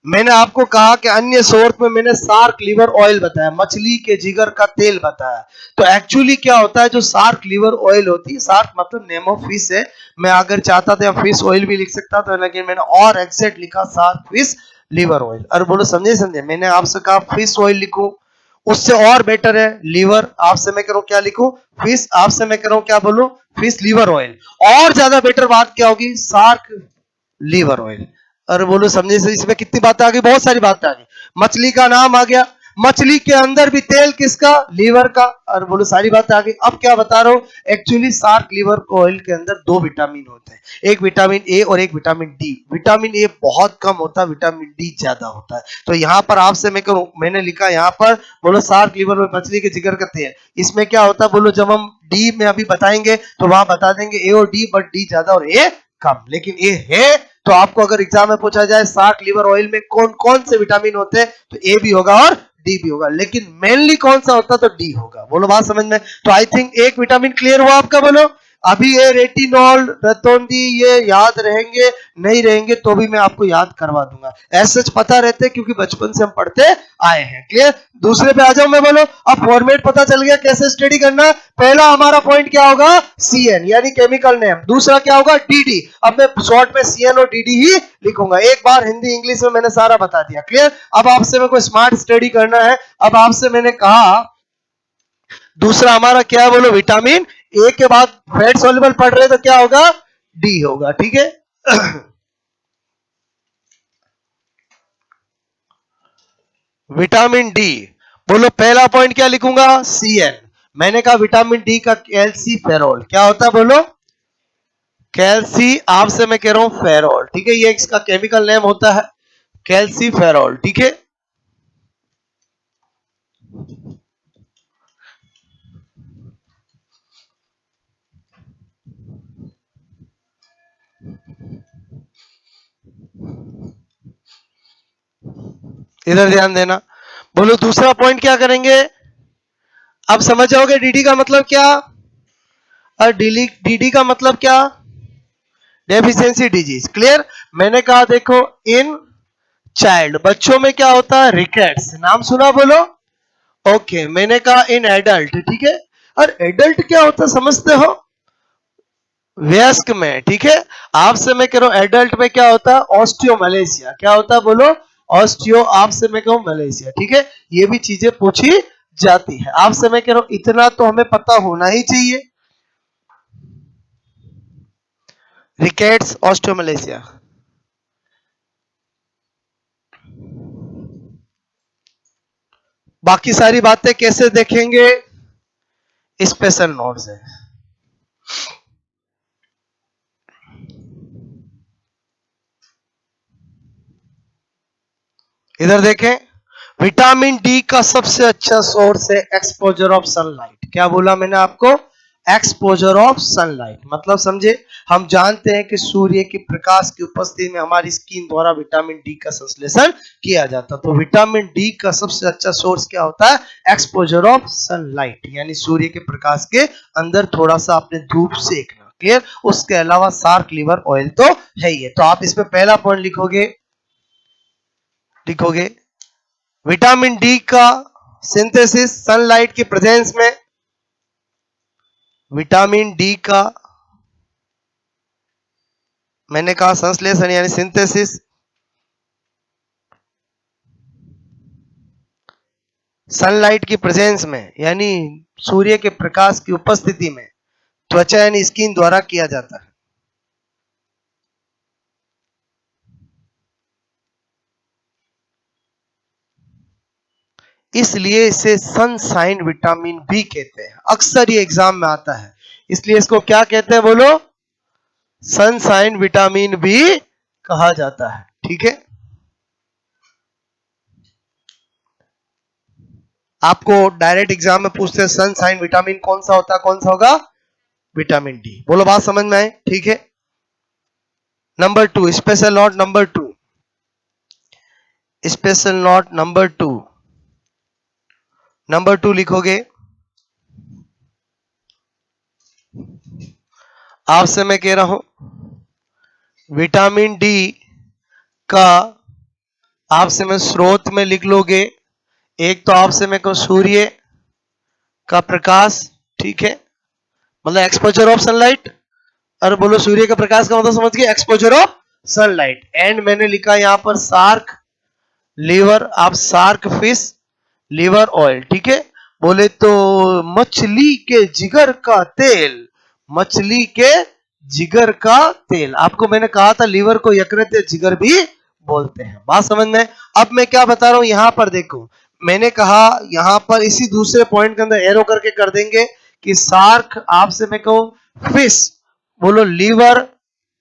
मैंने आपको कहा कि अन्य सोर्स में मैंने शार्क लिवर ऑयल बताया, मछली के जिगर का तेल बताया। तो एक्चुअली क्या होता है, जो शार्क लिवर ऑयल होती है, शार्क मतलब नेम ऑफ फिश है, मैं अगर चाहता था फिश ऑयल भी लिख सकता था, लेकिन मैंने और एग्जैक्ट लिखा शार्क फिश लिवर ऑयल। अरे बोलो समझे समझे, मैंने आपसे कहा फिश ऑयल लिखूं, उससे और बेटर है लिवर, आपसे मैं कह रहा हूं क्या लिखूं, फिश, आपसे मैं कह रहा हूं क्या बोलूं, फिश लिवर ऑयल। और ज्यादा बेटर बात क्या होगी, शार्क लीवर ऑयल। अरे बोलो समझे से, इसमें कितनी बातें आ गई, बहुत सारी बातें आ गई। मछली का नाम आ गया, मछली के अंदर भी तेल किसका, लीवर का। और बोलो सारी बातें आ गई। अब क्या बता रहा हूं, एक्चुअली शार्क लीवर ऑयल के अंदर दो विटामिन होते हैं, एक विटामिन ए और एक विटामिन डी। विटामिन ए बहुत कम होता है, विटामिन डी ज्यादा होता है। तो यहां पर आपसे मैं करूं, मैंने लिखा यहां पर, बोलो शार्क लीवर में मछली के जिगर का तेल, इसमें क्या होता है बोलो, जब हम डी में अभी बताएंगे तो वहां बता देंगे ए और डी, बट डी ज्यादा और ए कम, लेकिन ए है। तो आपको अगर एग्जाम में पूछा जाए शार्क लिवर ऑयल में कौन कौन से विटामिन होते हैं, तो ए भी होगा और डी भी होगा, लेकिन मेनली कौन सा होता तो डी होगा। बोलो बात समझ में। तो आई थिंक एक विटामिन क्लियर हुआ आपका, बोलो। अभी ये रेटिनॉल, रतौंधी ये याद रहेंगे, नहीं रहेंगे तो भी मैं आपको याद करवा दूंगा, ऐसे सच पता रहते क्योंकि बचपन से हम पढ़ते आए हैं। क्लियर। दूसरे पे आ जाओ मैं, बोलो अब फॉर्मेट पता चल गया कैसे स्टडी करना। पहला हमारा पॉइंट क्या होगा, सीएन यानी केमिकल नेम, दूसरा क्या होगा डीडी। अब मैं शॉर्ट में सीएन और डीडी ही लिखूंगा, एक बार हिंदी इंग्लिश में मैंने सारा बता दिया। क्लियर। अब आपसे मेरे को स्मार्ट स्टडी करना है। अब आपसे मैंने कहा दूसरा हमारा क्या है, बोलो विटामिन ए के बाद फैट सॉल्युबल पढ़ रहे तो क्या होगा, डी होगा। ठीक है। विटामिन डी, बोलो पहला पॉइंट क्या लिखूंगा, सीएन। मैंने कहा विटामिन डी का कैल्सीफेरॉल क्या होता है, बोलो कैल्सी, आपसे मैं कह रहा हूं फेरॉल। ठीक है, ये इसका केमिकल नेम होता है कैल्सीफेरॉल। ठीक है। इधर ध्यान देना। बोलो दूसरा पॉइंट क्या करेंगे, अब समझ जाओगे डीडी का मतलब क्या, और डीडी का मतलब क्या, डेफिशिएंसी डिजीज। क्लियर। मैंने कहा देखो इन चाइल्ड, बच्चों में क्या होता है, रिकेट्स, नाम सुना, बोलो ओके। मैंने कहा इन एडल्ट, ठीक है। और एडल्ट क्या होता है समझते हो, वयस्क में। ठीक है। आपसे मैं कह रहा हूं एडल्ट में क्या होता है, ऑस्टियोमलेशिया। क्या होता है, बोलो ऑस्टियो, आपसे मैं कहूं मलेशिया। ठीक है। ये भी चीजें पूछी जाती है। आपसे मैं कह रहा हूं इतना तो हमें पता होना ही चाहिए, रिकेट्स, ऑस्टियोमलेशिया। बाकी सारी बातें कैसे देखेंगे, स्पेशल नोट्स है। इधर देखें, विटामिन डी का सबसे अच्छा सोर्स है एक्सपोजर ऑफ सनलाइट। क्या बोला मैंने आपको, एक्सपोजर ऑफ सनलाइट, मतलब समझे। हम जानते हैं कि सूर्य की प्रकाश की उपस्थिति में हमारी स्किन द्वारा विटामिन डी का संश्लेषण किया जाता है। तो विटामिन डी का सबसे अच्छा सोर्स क्या होता है, एक्सपोजर ऑफ सनलाइट, यानी सूर्य के प्रकाश के अंदर थोड़ा सा अपने धूप सेकना। क्लियर। उसके अलावा शार्क लिवर ऑयल तो है ही है। तो आप इसमें पहला पॉइंट लिखोगे, लिखोगे विटामिन डी का सिंथेसिस सनलाइट की प्रेजेंस में, विटामिन डी का मैंने कहा संश्लेषण यानी सिंथेसिस सनलाइट की प्रेजेंस में, यानी सूर्य के प्रकाश की उपस्थिति में त्वचा यानी स्किन द्वारा किया जाता है। इसलिए इसे सनशाइन विटामिन बी कहते हैं। अक्सर ये एग्जाम में आता है, इसलिए इसको क्या कहते हैं, बोलो सनशाइन विटामिन बी कहा जाता है। ठीक है। आपको डायरेक्ट एग्जाम में पूछते हैं सनशाइन विटामिन कौन सा होता है, कौन सा होगा, विटामिन डी। बोलो बात समझ में आए। ठीक है। Number two, special note number two, special note number two, number two लिखोगे, आपसे मैं कह रहा हूं विटामिन डी का आपसे मैं स्रोत में लिख लोगे, एक तो आपसे मैं कहूं सूर्य का प्रकाश, ठीक है, मतलब एक्सपोजर ऑफ सनलाइट। और बोलो सूर्य का प्रकाश का मतलब समझ गए, एक्सपोजर ऑफ सनलाइट। एंड मैंने लिखा यहां पर शार्क लीवर, आप शार्क फिश लीवर ऑयल, ठीक है। बोले तो मछली के जिगर का तेल, मछली के जिगर का तेल। आपको मैंने कहा था लीवर को यकृत या जिगर भी बोलते हैं, बात समझ में। अब मैं क्या बता रहा हूं यहां पर देखो, मैंने कहा यहां पर इसी दूसरे पॉइंट के अंदर एरो करके कर देंगे कि शार्क आपसे मैं कहूं फिश, बोलो लीवर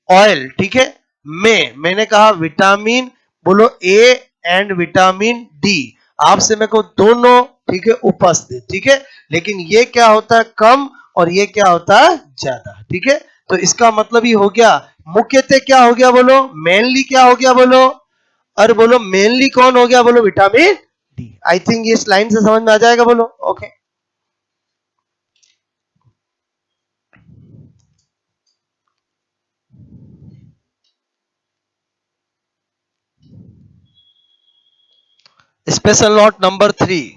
ऑयल, ठीक है। मैंने कहा विटामिन, बोलो ए एंड विटामिन डी, आपसे मेरे को दोनों, ठीक है, उपस्थित, ठीक है। लेकिन ये क्या होता है कम और ये क्या होता है ज्यादा, ठीक है। तो इसका मतलब ये हो गया मुख्यतः क्या हो गया बोलो, मेनली क्या हो गया बोलो, और बोलो मेनली कौन हो गया बोलो, विटामिन डी। आई थिंक ये इस लाइन से समझ में आ जाएगा बोलो, okay. Special note number 3,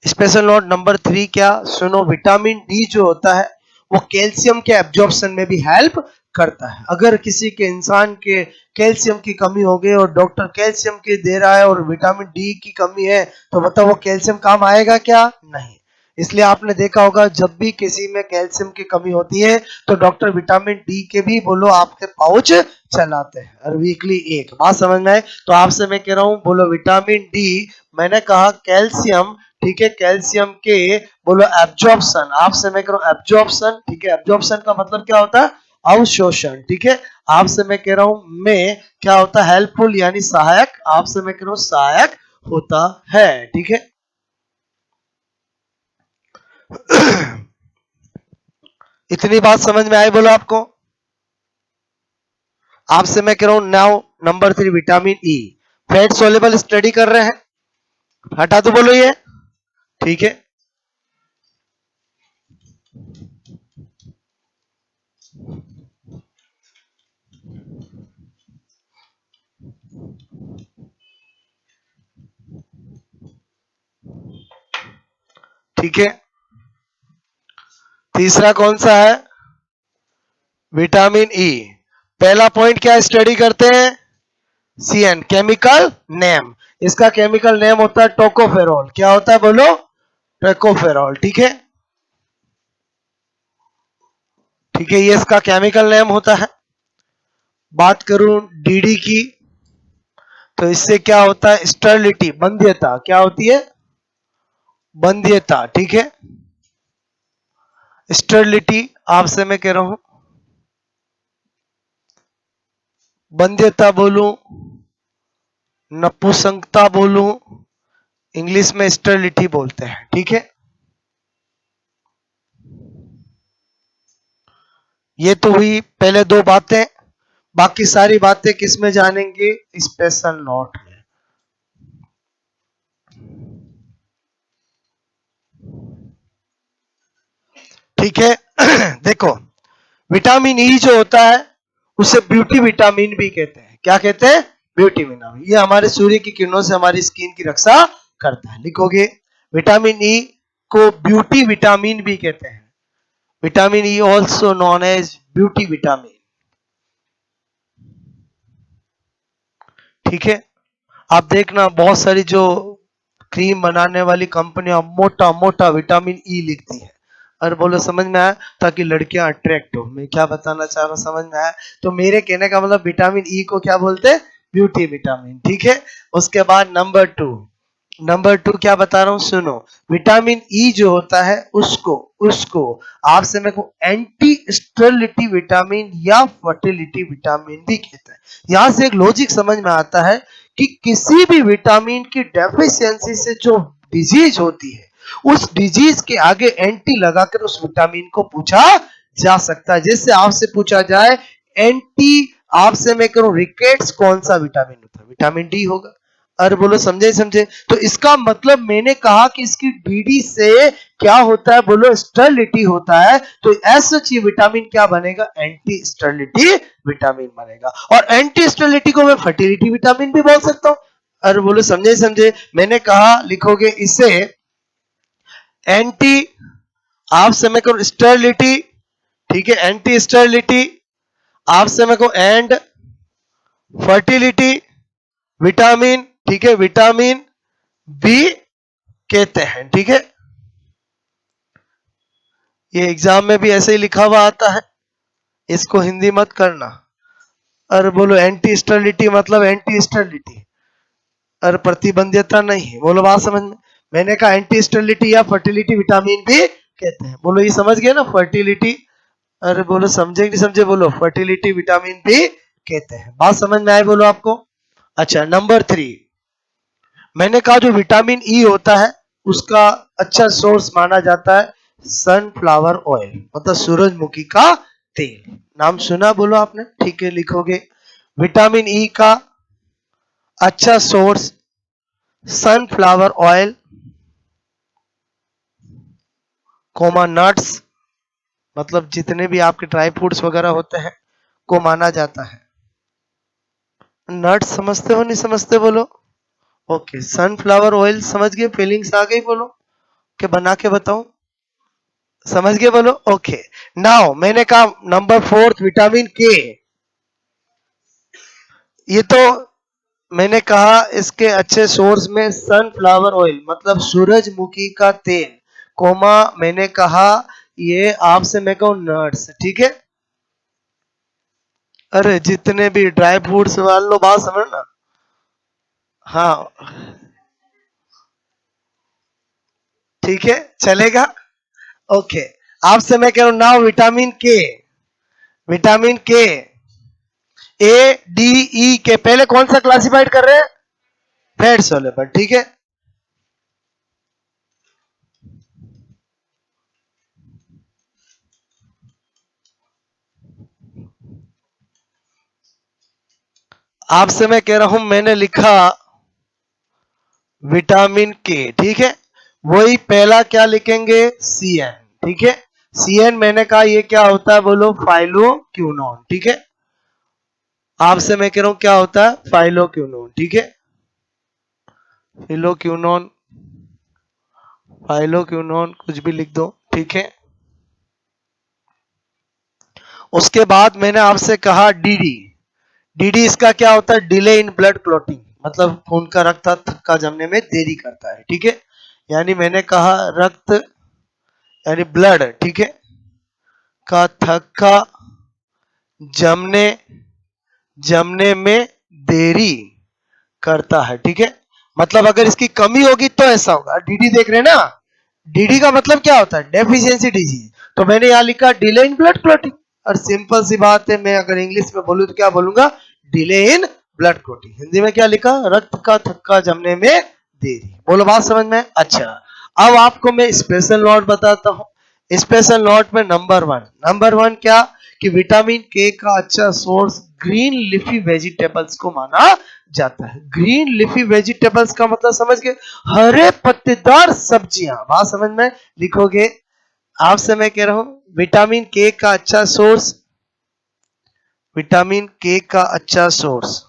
special note number 3 क्या सुनो, विटामिन डी जो होता है वो कैल्शियम के एब्जॉर्प्शन में भी हेल्प करता है। अगर किसी के इंसान के कैल्शियम की कमी हो गई और डॉक्टर कैल्शियम की दे रहा है और विटामिन डी की कमी है, तो बताओ वो कैल्शियम काम आएगा क्या, नहीं। इसलिए आपने देखा होगा जब भी किसी में कैल्शियम की कमी होती है तो डॉक्टर विटामिन डी के भी बोलो आपके पाउच चलाते हैं, और वीकली एक, बात समझ में आए। तो आपसे मैं कह रहा हूं बोलो विटामिन डी, मैंने कहा कैल्शियम, ठीक है, कैल्शियम के बोलो एब्जॉर्प्शन, आपसे मैं कह रहा हूं एब्जॉर्प्शन, ठीक है। एब्जॉर्प्शन का मतलब क्या होता है, अवशोषण, ठीक है। आपसे मैं कह रहा हूं मैं क्या होता है हेल्पफुल यानी सहायक, आपसे मैं कह रहा हूं सहायक होता है, ठीक है। इतनी बात समझ में आई बोलो आपको। आपसे मैं कह रहा हूं now number 3 vitamin E, fat soluble study कर रहे हैं, हटा दो बोलो ये, ठीक है। ठीक है, तीसरा कौन सा है, विटामिन ई। पहला पॉइंट क्या स्टडी करते हैं, सीएन केमिकल नेम, इसका केमिकल नेम होता है टोकोफेरोल, क्या होता है बोलो, टोकोफेरोल, ठीक है। ठीक है, ये इसका केमिकल नेम होता है। बात करूं डीडी की, तो इससे क्या होता है स्टर्लिटी, बंध्यता, क्या होती है बंध्यता, ठीक है। स्टर्लिटी आपसे मैं कह रहा हूं, बंध्यता बोलूं, नपुंसकता बोलूं, इंग्लिश में स्टर्लिटी बोलते हैं, ठीक है। ये तो हुई पहले दो बातें, बाकी सारी बातें किस में जानेंगे, स्पेशल नोट में। ठीक है। देखो विटामिन ई जो होता है उसे ब्यूटी विटामिन भी कहते हैं, क्या कहते हैं, ब्यूटी विटामिन। ये हमारे सूर्य की किरणों से हमारी स्किन की रक्षा करता है, लिखोगे विटामिन ई को ब्यूटी विटामिन भी कहते हैं, vitamin E also known as beauty vitamin, ठीक है। आप देखना बहुत सारी जो क्रीम बनाने वाली कंपनियां मोटा मोटा विटामिन ई लिखती है, और बोलो समझ में आया, ताकि लड़कियां अट्रैक्ट हो। मैं क्या बताना चाह रहा हूं समझ में आया। तो मेरे कहने का मतलब विटामिन ई को क्या बोलते हैं, ब्यूटी विटामिन, ठीक है। उसके बाद नंबर 2 क्या बता रहा हूं सुनो, विटामिन ई जो होता है उसको उसको आपसे मेरे को एंटी स्टेरिलिटी विटामिन या फर्टिलिटी विटामिन भी कहते हैं। यहां से एक लॉजिक समझ में आता है कि किसी भी विटामिन की डेफिशिएंसी से जो डिजीज होती है, उस डिजीज के आगे एंटी लगाकर उस विटामिन को पूछा जा सकता है। जैसे आपसे पूछा जाए एंटी, आपसे मैं करूं रिकेट्स कौन सा विटामिन होता है, विटामिन डी होगा। अरे बोलो समझे समझे। तो इसका मतलब मैंने कहा कि इसकी डीडी से क्या होता है, बोलो स्टेरिलिटी होता है। तो एस सच ये विटामिन क्या बनेगा, एंटी स्टेरिलिटी विटामिन बनेगा। और एंटी स्टेरिलिटी को मैं फर्टिलिटी विटामिन भी बोल सकता हूं। अरे बोलो समझे समझे। मैंने कहा लिखोगे इसे एंटी, आप समय को स्टेरिलिटी, ठीक है, एंटी स्टेरिलिटी, आप समय को एंड फर्टिलिटी विटामिन, ठीक है, विटामिन बी कहते हैं, ठीक है। ये एग्जाम में भी ऐसे ही लिखा हुआ आता है, इसको हिंदी मत करना। अरे बोलो एंटी स्टेरिलिटी मतलब एंटी स्टेरिलिटी, अरे प्रतिबंधिता नहीं है, बोलो बात समझ में। मैंने कहा एंटी स्टेरिलिटी या फर्टिलिटी विटामिन भी कहते हैं, बोलो ये समझ गए ना फर्टिलिटी। अरे बोलो समझे नहीं समझे, बोलो फर्टिलिटी विटामिन भी कहते हैं, बात समझ में आए बोलो आपको। अच्छा नंबर 3, मैंने कहा जो विटामिन ई होता है उसका अच्छा सोर्स माना जाता है सनफ्लावर ऑयल, मतलब सूरजमुखी का तेल। नाम सुना बोलो आपने, ठीक है, लिखोगे विटामिन ई का अच्छा source sunflower oil comma nuts, मतलब जितने भी आपके ड्राई फ्रूट्स वगैरह होते हैं को माना जाता है। नट्स समझते हो नहीं समझते बोलो। ओके, सनफ्लावर ऑयल समझ गए, फीलिंग्स आ गई बोलो, के बना के बताऊं, समझ गए बोलो। ओके नाउ मैंने कहा नंबर 4 विटामिन के, ये तो मैंने कहा इसके अच्छे सोर्स में सनफ्लावर ऑयल मतलब सूरजमुखी का तेल, कोमा मैंने कहा ये आपसे मैं कहूं नट्स, ठीक है। अरे जितने भी ड्राई फ्रूट्स वालों बात समझना, हाँ ठीक है चलेगा। ओके, आपसे मैं कह रहा हूं नाउ विटामिन के, विटामिन के ए डी ई के पहले कौन सा क्लासिफाइड कर रहे हैं, फैट सोलेबल, ठीक है। आपसे मैं कह रहा हूं मैंने लिखा विटामिन के, ठीक है, वही पहला क्या लिखेंगे सी एन, ठीक है। सी एन मैंने कहा ये क्या होता है बोलो फाइलोक्विनोन, ठीक है। आपसे मैं कह रहा हूं क्या होता है फाइलोक्विनोन, ठीक है, फाइलोक्विनोन, फाइलोक्विनोन कुछ भी लिख दो, ठीक है। उसके बाद मैंने आपसे कहा डीडी, डीडी इसका क्या होता है डिले इन ब्लड क्लॉटिंग, मतलब खून का रक्त थक्का जमने में देरी करता है, ठीक है। यानी मैंने कहा रक्त यानी ब्लड, ठीक है, का थक्का जमने जमने में देरी करता है, ठीक है। मतलब अगर इसकी कमी होगी तो ऐसा होगा। डीडी देख रहे हैं ना, डीडी का मतलब क्या होता है डेफिशिएंसी डिजीज, तो मैंने यहां लिखा डिले इन ब्लड क्लॉटिंग। और सिंपल सी बात है, मैं अगर इंग्लिश में बोलूं तो क्या बोलूंगा delay in blood clotting, Hindi में क्या लिखा रक्त का थक्का जमने में देरी, बोलो बात समझ में। अच्छा अब आपको मैं स्पेशल नोट बताता हूं। स्पेशल नोट में नंबर 1 क्या कि विटामिन के का अच्छा सोर्स ग्रीन लिफी वेजिटेबल्स को माना जाता है। ग्रीन लिफी वेजिटेबल्स का मतलब समझ गए, हरे पत्तेदार सब्जियां, बात समझ में। लिखोगे आपसे मैं कह रहा हूं विटामिन के का अच्छा सोर्स, विटामिन के का अच्छा सोर्स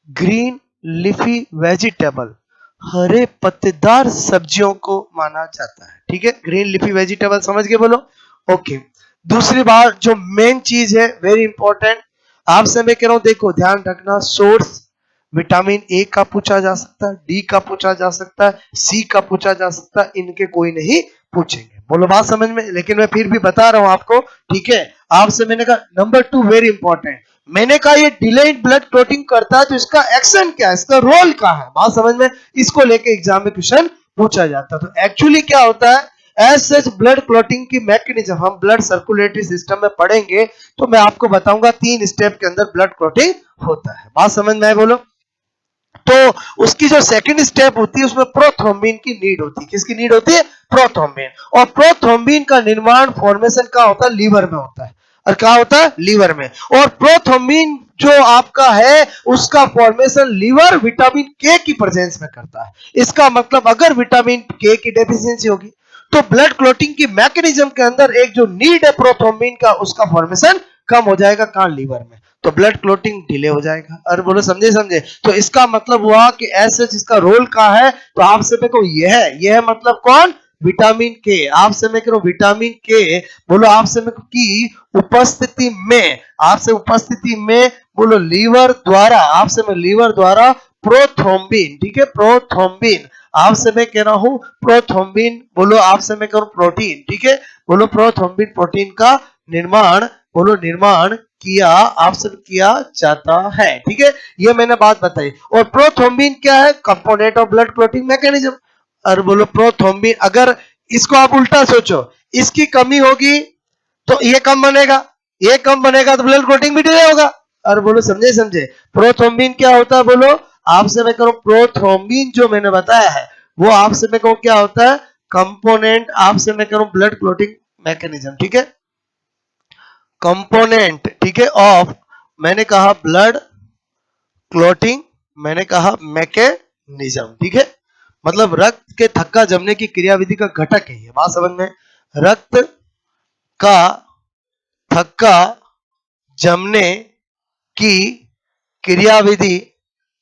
ग्रीन लिफी वेजिटेबल, हरे पत्तेदार सब्जियों को माना जाता है, ठीक है। ग्रीन लिफी वेजिटेबल समझ गए बोलो। ओके, दूसरी बात जो मेन चीज है वेरी इंपॉर्टेंट, आपसे मैं कह रहा हूं देखो ध्यान रखना, सोर्स विटामिन ए का पूछा जा सकता है, डी का पूछा जा सकता है, सी का पूछा जा सकता है, इनके कोई नहीं पूछेंगे, बोलो बात समझ में। लेकिन मैं फिर भी बता रहा हूं आपको, ठीक है। आपसे मैंने कहा नंबर 2 वेरी इंपॉर्टेंट, मैंने कहा ये डिलेड ब्लड क्लॉटिंग करता है तो इसका एक्शन क्या है, इसका रोल क्या है, बात समझ में। इसको लेके एग्जाम में क्वेश्चन पूछा जाता है। तो एक्चुअली क्या होता है एज सच ब्लड क्लॉटिंग की मैकेनिज्म हम ब्लड सर्कुलेटरी सिस्टम में पढ़ेंगे तो मैं आपको बताऊंगा 3 स्टेप के अंदर ब्लड क्लॉटिंग होता है, बात समझ में आए बोलो। तो उसकी जो सेकंड स्टेप होती है उसमें प्रोथ्रोम्बिन की नीड होती है, किसकी नीड होती है प्रोथ्रोम्बिन, और प्रोथ्रोम्बिन का निर्माण फॉर्मेशन का होता है लीवर में होता है, और क्या होता है लीवर में। और प्रोथ्रोम्बिन जो आपका है उसका फॉर्मेशन लीवर विटामिन के की प्रेजेंस में करता है। इसका मतलब अगर विटामिन के की डेफिशिएंसी होगी तो ब्लड क्लॉटिंग की मैकेनिज्म के अंदर एक जो नीड है प्रोथ्रोम्बिन का, उसका फॉर्मेशन कम हो जाएगा कहां, लीवर में, तो ब्लड क्लॉटिंग डिले हो जाएगा। अरे बोलो समझे समझे। तो इसका मतलब हुआ कि ऐसे जिसका रोल का है, तो आपसे मेरे को यह है मतलब कौन, विटामिन के। आपसे मैं कह रहा हूं विटामिन के, बोलो आपसे मैं की उपस्थिति में, आपसे उपस्थिति में बोलो लीवर द्वारा, आपसे मैं लीवर द्वारा प्रोथ्रोम्बिन, ठीक है, प्रोथ्रोम्बिन, आपसे मैं कह रहा हूं प्रोथ्रोम्बिन, बोलो आपसे मैं कह रहा हूं प्रोटीन, ठीक है, बोलो प्रोथ्रोम्बिन प्रोटीन का निर्माण, बोलो निर्माण किया, आपसे किया जाता है, ठीक है। ये मैंने बात बताई। और प्रोथ्रोम्बिन क्या है, component of blood clotting mechanism. और बोलो प्रोथ्रोम्बिन, अगर इसको आप उल्टा सोचो, इसकी कमी होगी तो ये कम बनेगा, ये कम बनेगा तो ब्लड क्लॉटिंग भी डिले होगा। और बोलो समझे समझे। प्रोथ्रोम्बिन क्या होता है, बोलो आपसे मैं करूं, प्रोथ्रोम्बिन जो मैंने बताया है वो आपसे मैं कहूं क्या होता है, कंपोनेंट, आपसे मैं करूं ब्लड क्लॉटिंग मैकेनिज्म, ठीक है, कंपोनेंट, ठीक है, ऑफ, मैंने कहा ब्लड क्लॉटिंग, मैंने कहा मैकेनिज्म, ठीक है, मतलब रक्त के थक्का जमने की क्रियाविधि का घटक है ये, बात समझ में। रक्त का थक्का जमने की क्रियाविधि,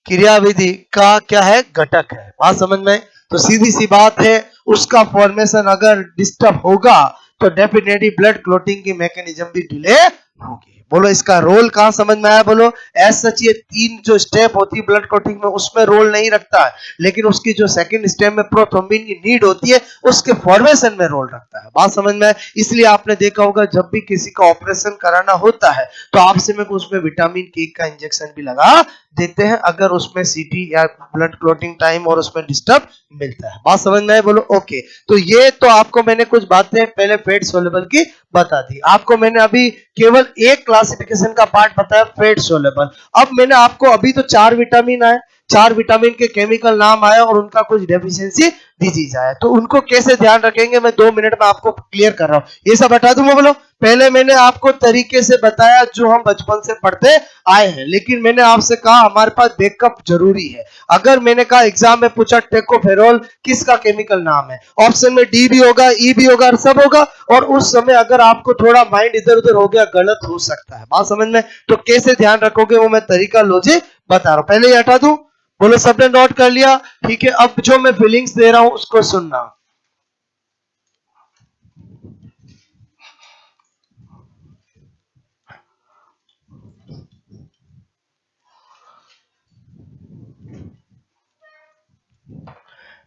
क्रियाविधि का क्या है, घटक है, बात समझ में। तो सीधी सी बात है, उसका फॉर्मेशन अगर डिस्टर्ब होगा तो डेफिनेटली ब्लड क्लॉटिंग की मैकेनिज्म भी डिले होगी। बोलो इसका रोल कहां समझ में आया, बोलो एज सच ये तीन जो स्टेप होती है ब्लड क्लॉटिंग में उसमें रोल नहीं रखता है, लेकिन उसकी जो सेकंड स्टेप में प्रोथ्रोम्बिन की नीड होती है उसके फॉर्मेशन में रोल रखता है, बात समझ में। इसलिए आपने देखा होगा जब भी किसी का ऑपरेशन कराना होता है तो आपसे में उसमें विटामिन के का इंजेक्शन भी लगा देते हैं, अगर उसमें सीटी या ब्लड क्लॉटिंग टाइम और उसमें डिस्टर्ब मिलता है, बात समझ में आए, बोलो ओके। तो ये तो आपको मैंने कुछ बातें पहले फैट सोलेबल की बता दी, आपको मैंने अभी केवल एक क्लासिफिकेशन का पार्ट बताया फैट सोलेबल। अब मैंने आपको अभी तो 4 विटामिन आए, 4 विटामिन के केमिकल नाम आए और उनका कुछ डेफिशिएंसी डिजीज आया, तो उनको कैसे ध्यान रखेंगे मैं 2 मिनट में आपको क्लियर कर रहा हूं, ये सब हटा दूंगा। बोलो पहले मैंने आपको तरीके से बताया जो हम बचपन से पढ़ते आए हैं, लेकिन मैंने आपसे कहा हमारे पास बैकअप जरूरी है। अगर मैंने कहा एग्जाम में पूछा टेकोफेरोल किसका केमिकल नाम है, ऑप्शन में डी भी होगा, ई भी होगा, सब होगा, और उस समय अगर आपको थोड़ा माइंड इधर उधर हो गया, गलत हो सकता है, बात समझ में। तो कैसे ध्यान रखोगे वो मैं तरीका लॉजिक बता रहा हूं, पहले ही हटा दूं, बोलो सबने नोट कर लिया, ठीक है। अब जो मैं फीलिंग्स दे रहा हूं उसको सुनना।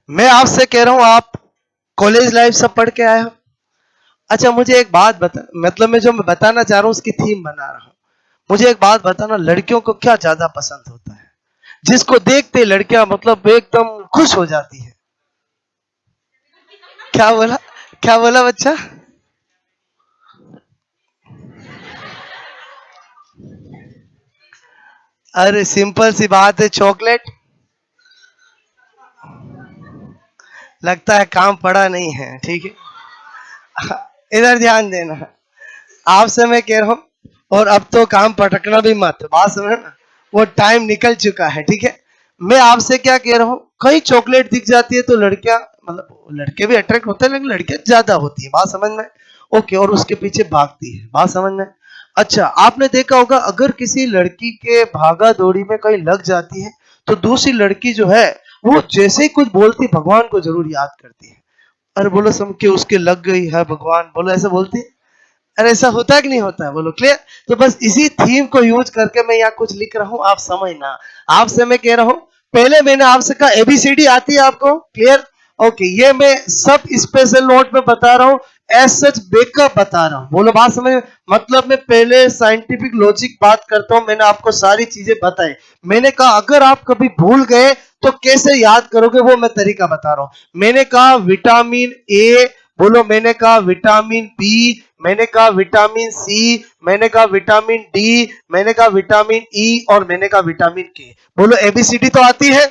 मैं आपसे कह रहा हूं आप कॉलेज लाइफ सब पढ़ के आए हो। अच्छा मुझे एक बात बता, मतलब मैं जो मैं बताना चाह रहा हूं उसकी थीम बना रहा हूं, मुझे एक बात बताना, लड़कियों को क्या ज्यादा पसंद होता है, जिसको देखते लड़कियां मतलब एकदम खुश हो जाती है। क्या बोला, क्या बोला बच्चा। अरे सिंपल सी बात है, चॉकलेट। लगता है काम पड़ा नहीं है, ठीक है, इधर ध्यान देना। आपसे मैं कह रहा हूं, और अब तो काम पटकना भी मत, बात समझ ना, वो टाइम निकल चुका है, ठीक है। मैं आपसे क्या कह रहा हूं, कई चॉकलेट दिख जाती है तो लड़कियां, मतलब लड़के भी अट्रैक्ट होते हैं लेकिन लड़कियां ज्यादा होती है, बात समझ में, ओके, और उसके पीछे भागती है, बात समझ में। अच्छा आपने देखा होगा अगर किसी लड़की के भागा दौड़ी में कहीं लग जाती है तो दूसरी लड़की जो है वो जैसे ही कुछ बोलती भगवान को जरूर याद करती है। अरे बोलो सम के उसके लग गई है भगवान, बोलो ऐसा बोलती है। अरे ऐसा होता है कि नहीं होता है, बोलो क्लियर। तो बस इसी थीम को यूज करके मैं यहाँ कुछ लिख रहा हूँ, आप समझना। आपसे मैं कह रहा हूँ, पहले मैंने आपसे कहा एबीसीडी आती है आपको, क्लियर, ओके, ये मैं सब स्पेशल नोट में बता रहा हूँ, एज सच बेकअप बता रहा हूँ, बोलो बात समझ में? मतलब मैं पहले साइंटिफिक लॉजिक बात करता हूँ, मैंने आपको सारी चीजें बताई। मैंने कहा अगर आप कभी भूल गए तो कैसे याद करोगे वो मैं तरीका बता रहा हूँ। मैंने कहा विटामिन ए, बोलो मैंने कहा विटामिन बी, मैंने कहा विटामिन सी, मैंने कहा विटामिन डी, मैंने कहा विटामिन ई, और मैंने कहा विटामिन के। बोलो एबीसीडी तो आती है,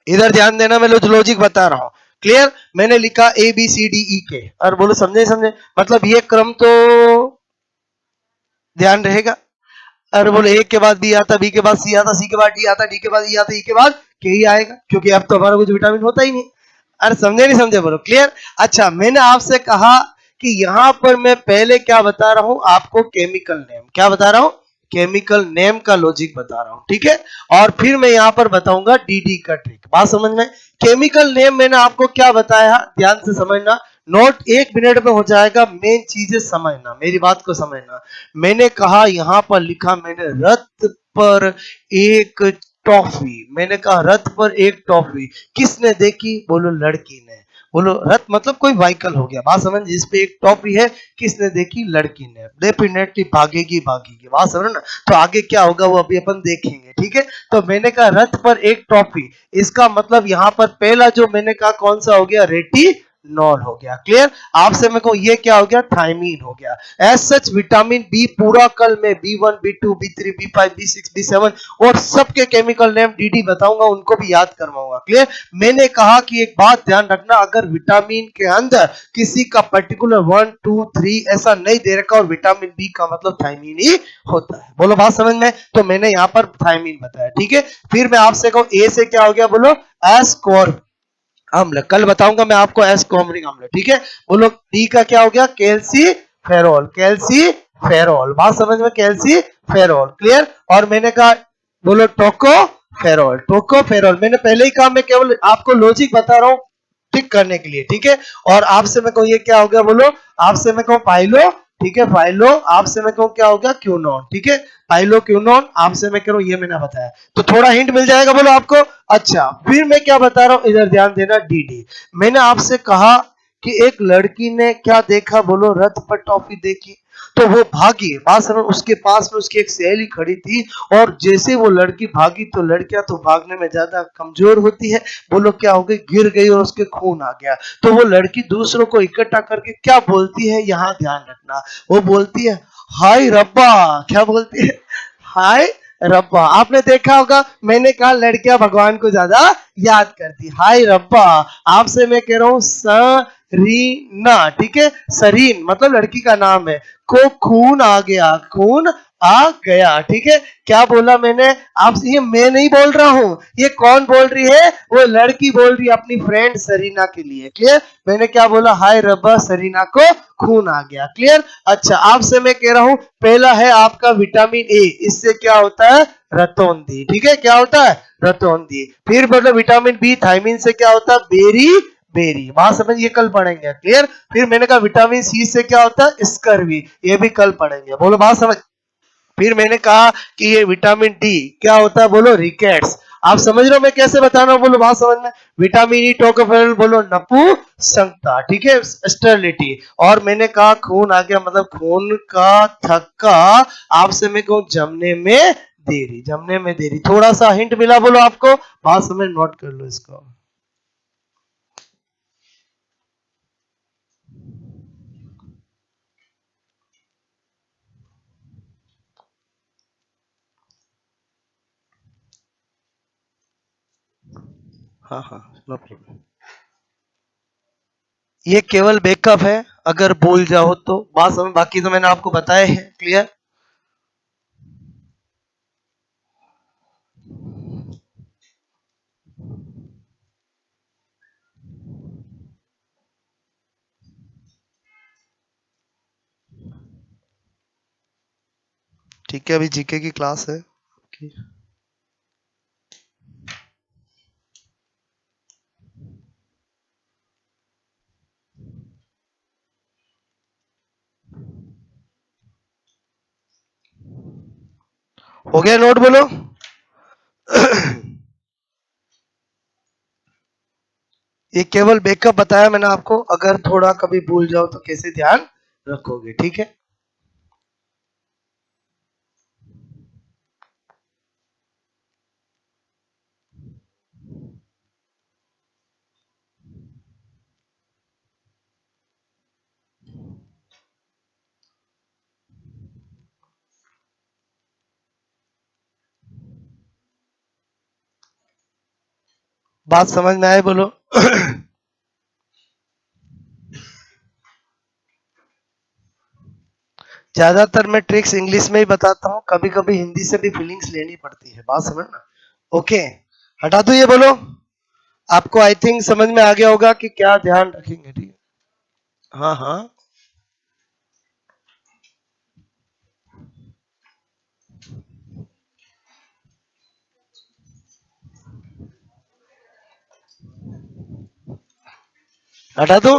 इधर ध्यान देना, मैं लॉजिक बता रहा हूं, क्लियर। मैंने लिखा A B C D E के, और बोलो समझे समझे, मतलब ये क्रम तो ध्यान रहेगा। अरे बोलो ए के बाद बी आता, बी के बाद सी आता, सी के बाद डी आता, डी के बाद ई आता, ई के बाद के ही आएगा, क्योंकि अब तो हमारा कुछ विटामिन होता ही नहीं। अरे समझे नहीं समझे, बोलो क्लियर। अच्छा, मैंने आपसे कहा कि यहां पर मैं पहले क्या बता रहा हूं आपको, केमिकल नेम। क्या बता रहा हूं? केमिकल नेम का लॉजिक बता रहा हूं, ठीक है। और फिर मैं यहां पर बताऊंगा डीडी का ट्रिक। बात समझ में? केमिकल नेम मैंने आपको क्या बताया, ध्यान से समझना। नोट 1 मिनट में हो जाएगा, मेन चीजें समझना, मेरी बात को समझना। मैंने कहा यहां पर लिखा मैंने, रथ पर एक टॉफी। मैंने कहा रथ पर एक टॉफी किसने देखी? बोलो लड़की ने। बोलो रथ मतलब कोई व्हीकल हो गया, बात समझ, जिसपे एक टॉफी है, किसने देखी? लड़की ने। डेफिनेटली भागेगी भागेगी, बात समझ ना। तो आगे क्या होगा वो अभी अपन देखेंगे, ठीक है। तो मैंने कहा रथ पर एक टॉफी, इसका मतलब यहां पर पहला जो मैंने कहा कौन सा हो गया? रेटी नॉल हो गया। क्लियर? आपसे मेरे को ये क्या हो गया? थायमीन हो गया। एज सच विटामिन बी पूरा कल में B1 B2 B3 B5 B6 B7 और सबके केमिकल नेम डीडी बताऊंगा, उनको भी याद करवाऊंगा। क्लियर? मैंने कहा कि एक बात ध्यान रखना, अगर विटामिन के अंदर किसी का पर्टिकुलर 1 2 3 ऐसा नहीं दे रखा और विटामिन बी का मतलब थायमीन ही होता है। बोलो बात समझ में? तो मैंने यहाँ पर थायमीन बताया, ठीक है। फिर मैं आपसे कहूं ए से क्या हो गया? बोलो एस्कॉर्ब अम्ल। कल बताऊंगा मैं आपको एस्कॉर्बिक अम्ल, ठीक है। बोलो डी का क्या हो गया? कैल्सी फेरोल। कैल्सी फेरोल, बात समझ में? कैल्सी फेरोल। क्लियर? और मैंने कहा बोलो टोको फेरोल। टोको फेरोल मैंने पहले ही कहा, मैं केवल आपको लॉजिक बता रहा हूं टिक करने के लिए, ठीक है। और आपसे मैं कहूं ये क्या हो गया? बोलो आपसे मैं कहूं पाइलो, ठीक है, पाइलो। आपसे मैं कहूं क्या हो गया? क्यूनोन, ठीक है। पाइलो क्यूनोन आपसे मैं कह रहा हूं, ये मैंने बताया। तो थोड़ा हिंट मिल जाएगा बोलो आपको। अच्छा, फिर मैं क्या बता रहा हूं, इधर ध्यान देना। डीडी मैंने आपसे कहा कि एक लड़की ने क्या देखा? बोलो रथ पर टॉफी देखी, तो वो भागी। बात समझ? उसके पास में उसकी एक सहेली खड़ी थी, और जैसे वो लड़की भागी, तो लड़कियां तो भागने में ज्यादा कमजोर होती है। बोलो क्या हो गई? गिर गई और उसके खून आ गया। तो वो लड़की दूसरों को इकट्ठा करके क्या बोलती है, यहाँ ध्यान रखना। वो बोलती है हाय रब्बा। क्या बोलती है? हाय रब्बा। आपने देखा होगा, मैंने कहा लड़कियां भगवान को ज्यादा याद करती। हाय रब्बा। आपसे मैं कह रहा हूं सरीना, ठीक है। सरीन मतलब लड़की का नाम है। को खून आ गया, खून आ गया, ठीक है। क्या बोला मैंने? आप ये मैं नहीं बोल रहा हूं, ये कौन बोल रही है? वो लड़की बोल रही है अपनी फ्रेंड सरीना के लिए। क्लियर? मैंने क्या बोला? हाय रब्बा सरीना को खून आ गया। क्लियर? अच्छा, आपसे मैं कह रहा हूं पहला है आपका विटामिन ए, इससे क्या होता है? रतौंधी, ठीक है। क्या होता है? रतौंधी। फिर मतलब विटामिन बी थायमीन से क्या होता है? बेरी बेरी, बात समझ, ये कल पढ़ेंगे। क्लियर? फिर मैंने कहा विटामिन सी से क्या होता है? स्कर्वी, ये भी कल पढ़ेंगे। बोलो बात समझ। फिर मैंने कहा कि ये विटामिन डी क्या होता है? बोलो रिकेट्स। आप समझ रहे हो मैं कैसे बता रहा हूं? बोलो बात समझ में। विटामिन ई टोकोफेरल, बोलो नपुंसकता, ठीक है, स्टेरिलिटी। और मैंने कहा खून आ गया मतलब खून का थक्का। आपसे मैं कहूं जमने में देरी, जमने में देरी। थोड़ा सा हिंट मिला बोलो आपको, बात समझ, नोट कर लो इसको। हाँ हाँ, नो प्रॉब्लम। ये केवल बैकअप है, अगर भूल जाओ तो। बात समझ, बाकी तो मैंने आपको बताया है। क्लियर? ठीक है, अभी जीके की क्लास है। हो गया नोट, बोलो। ये केवल बैकअप बताया मैंने आपको, अगर थोड़ा कभी भूल जाओ तो कैसे ध्यान रखोगे, ठीक है। बात समझ में आए, बोलो। ज्यादातर मैं ट्रिक्स इंग्लिश में ही बताता हूँ, कभी कभी हिंदी से भी फीलिंग्स लेनी पड़ती है, बात समझना। ओके, हटा दो ये, बोलो। आपको आई थिंक समझ में आ गया होगा कि क्या ध्यान रखेंगे, ठीक है। हाँ हाँ, हटा दो।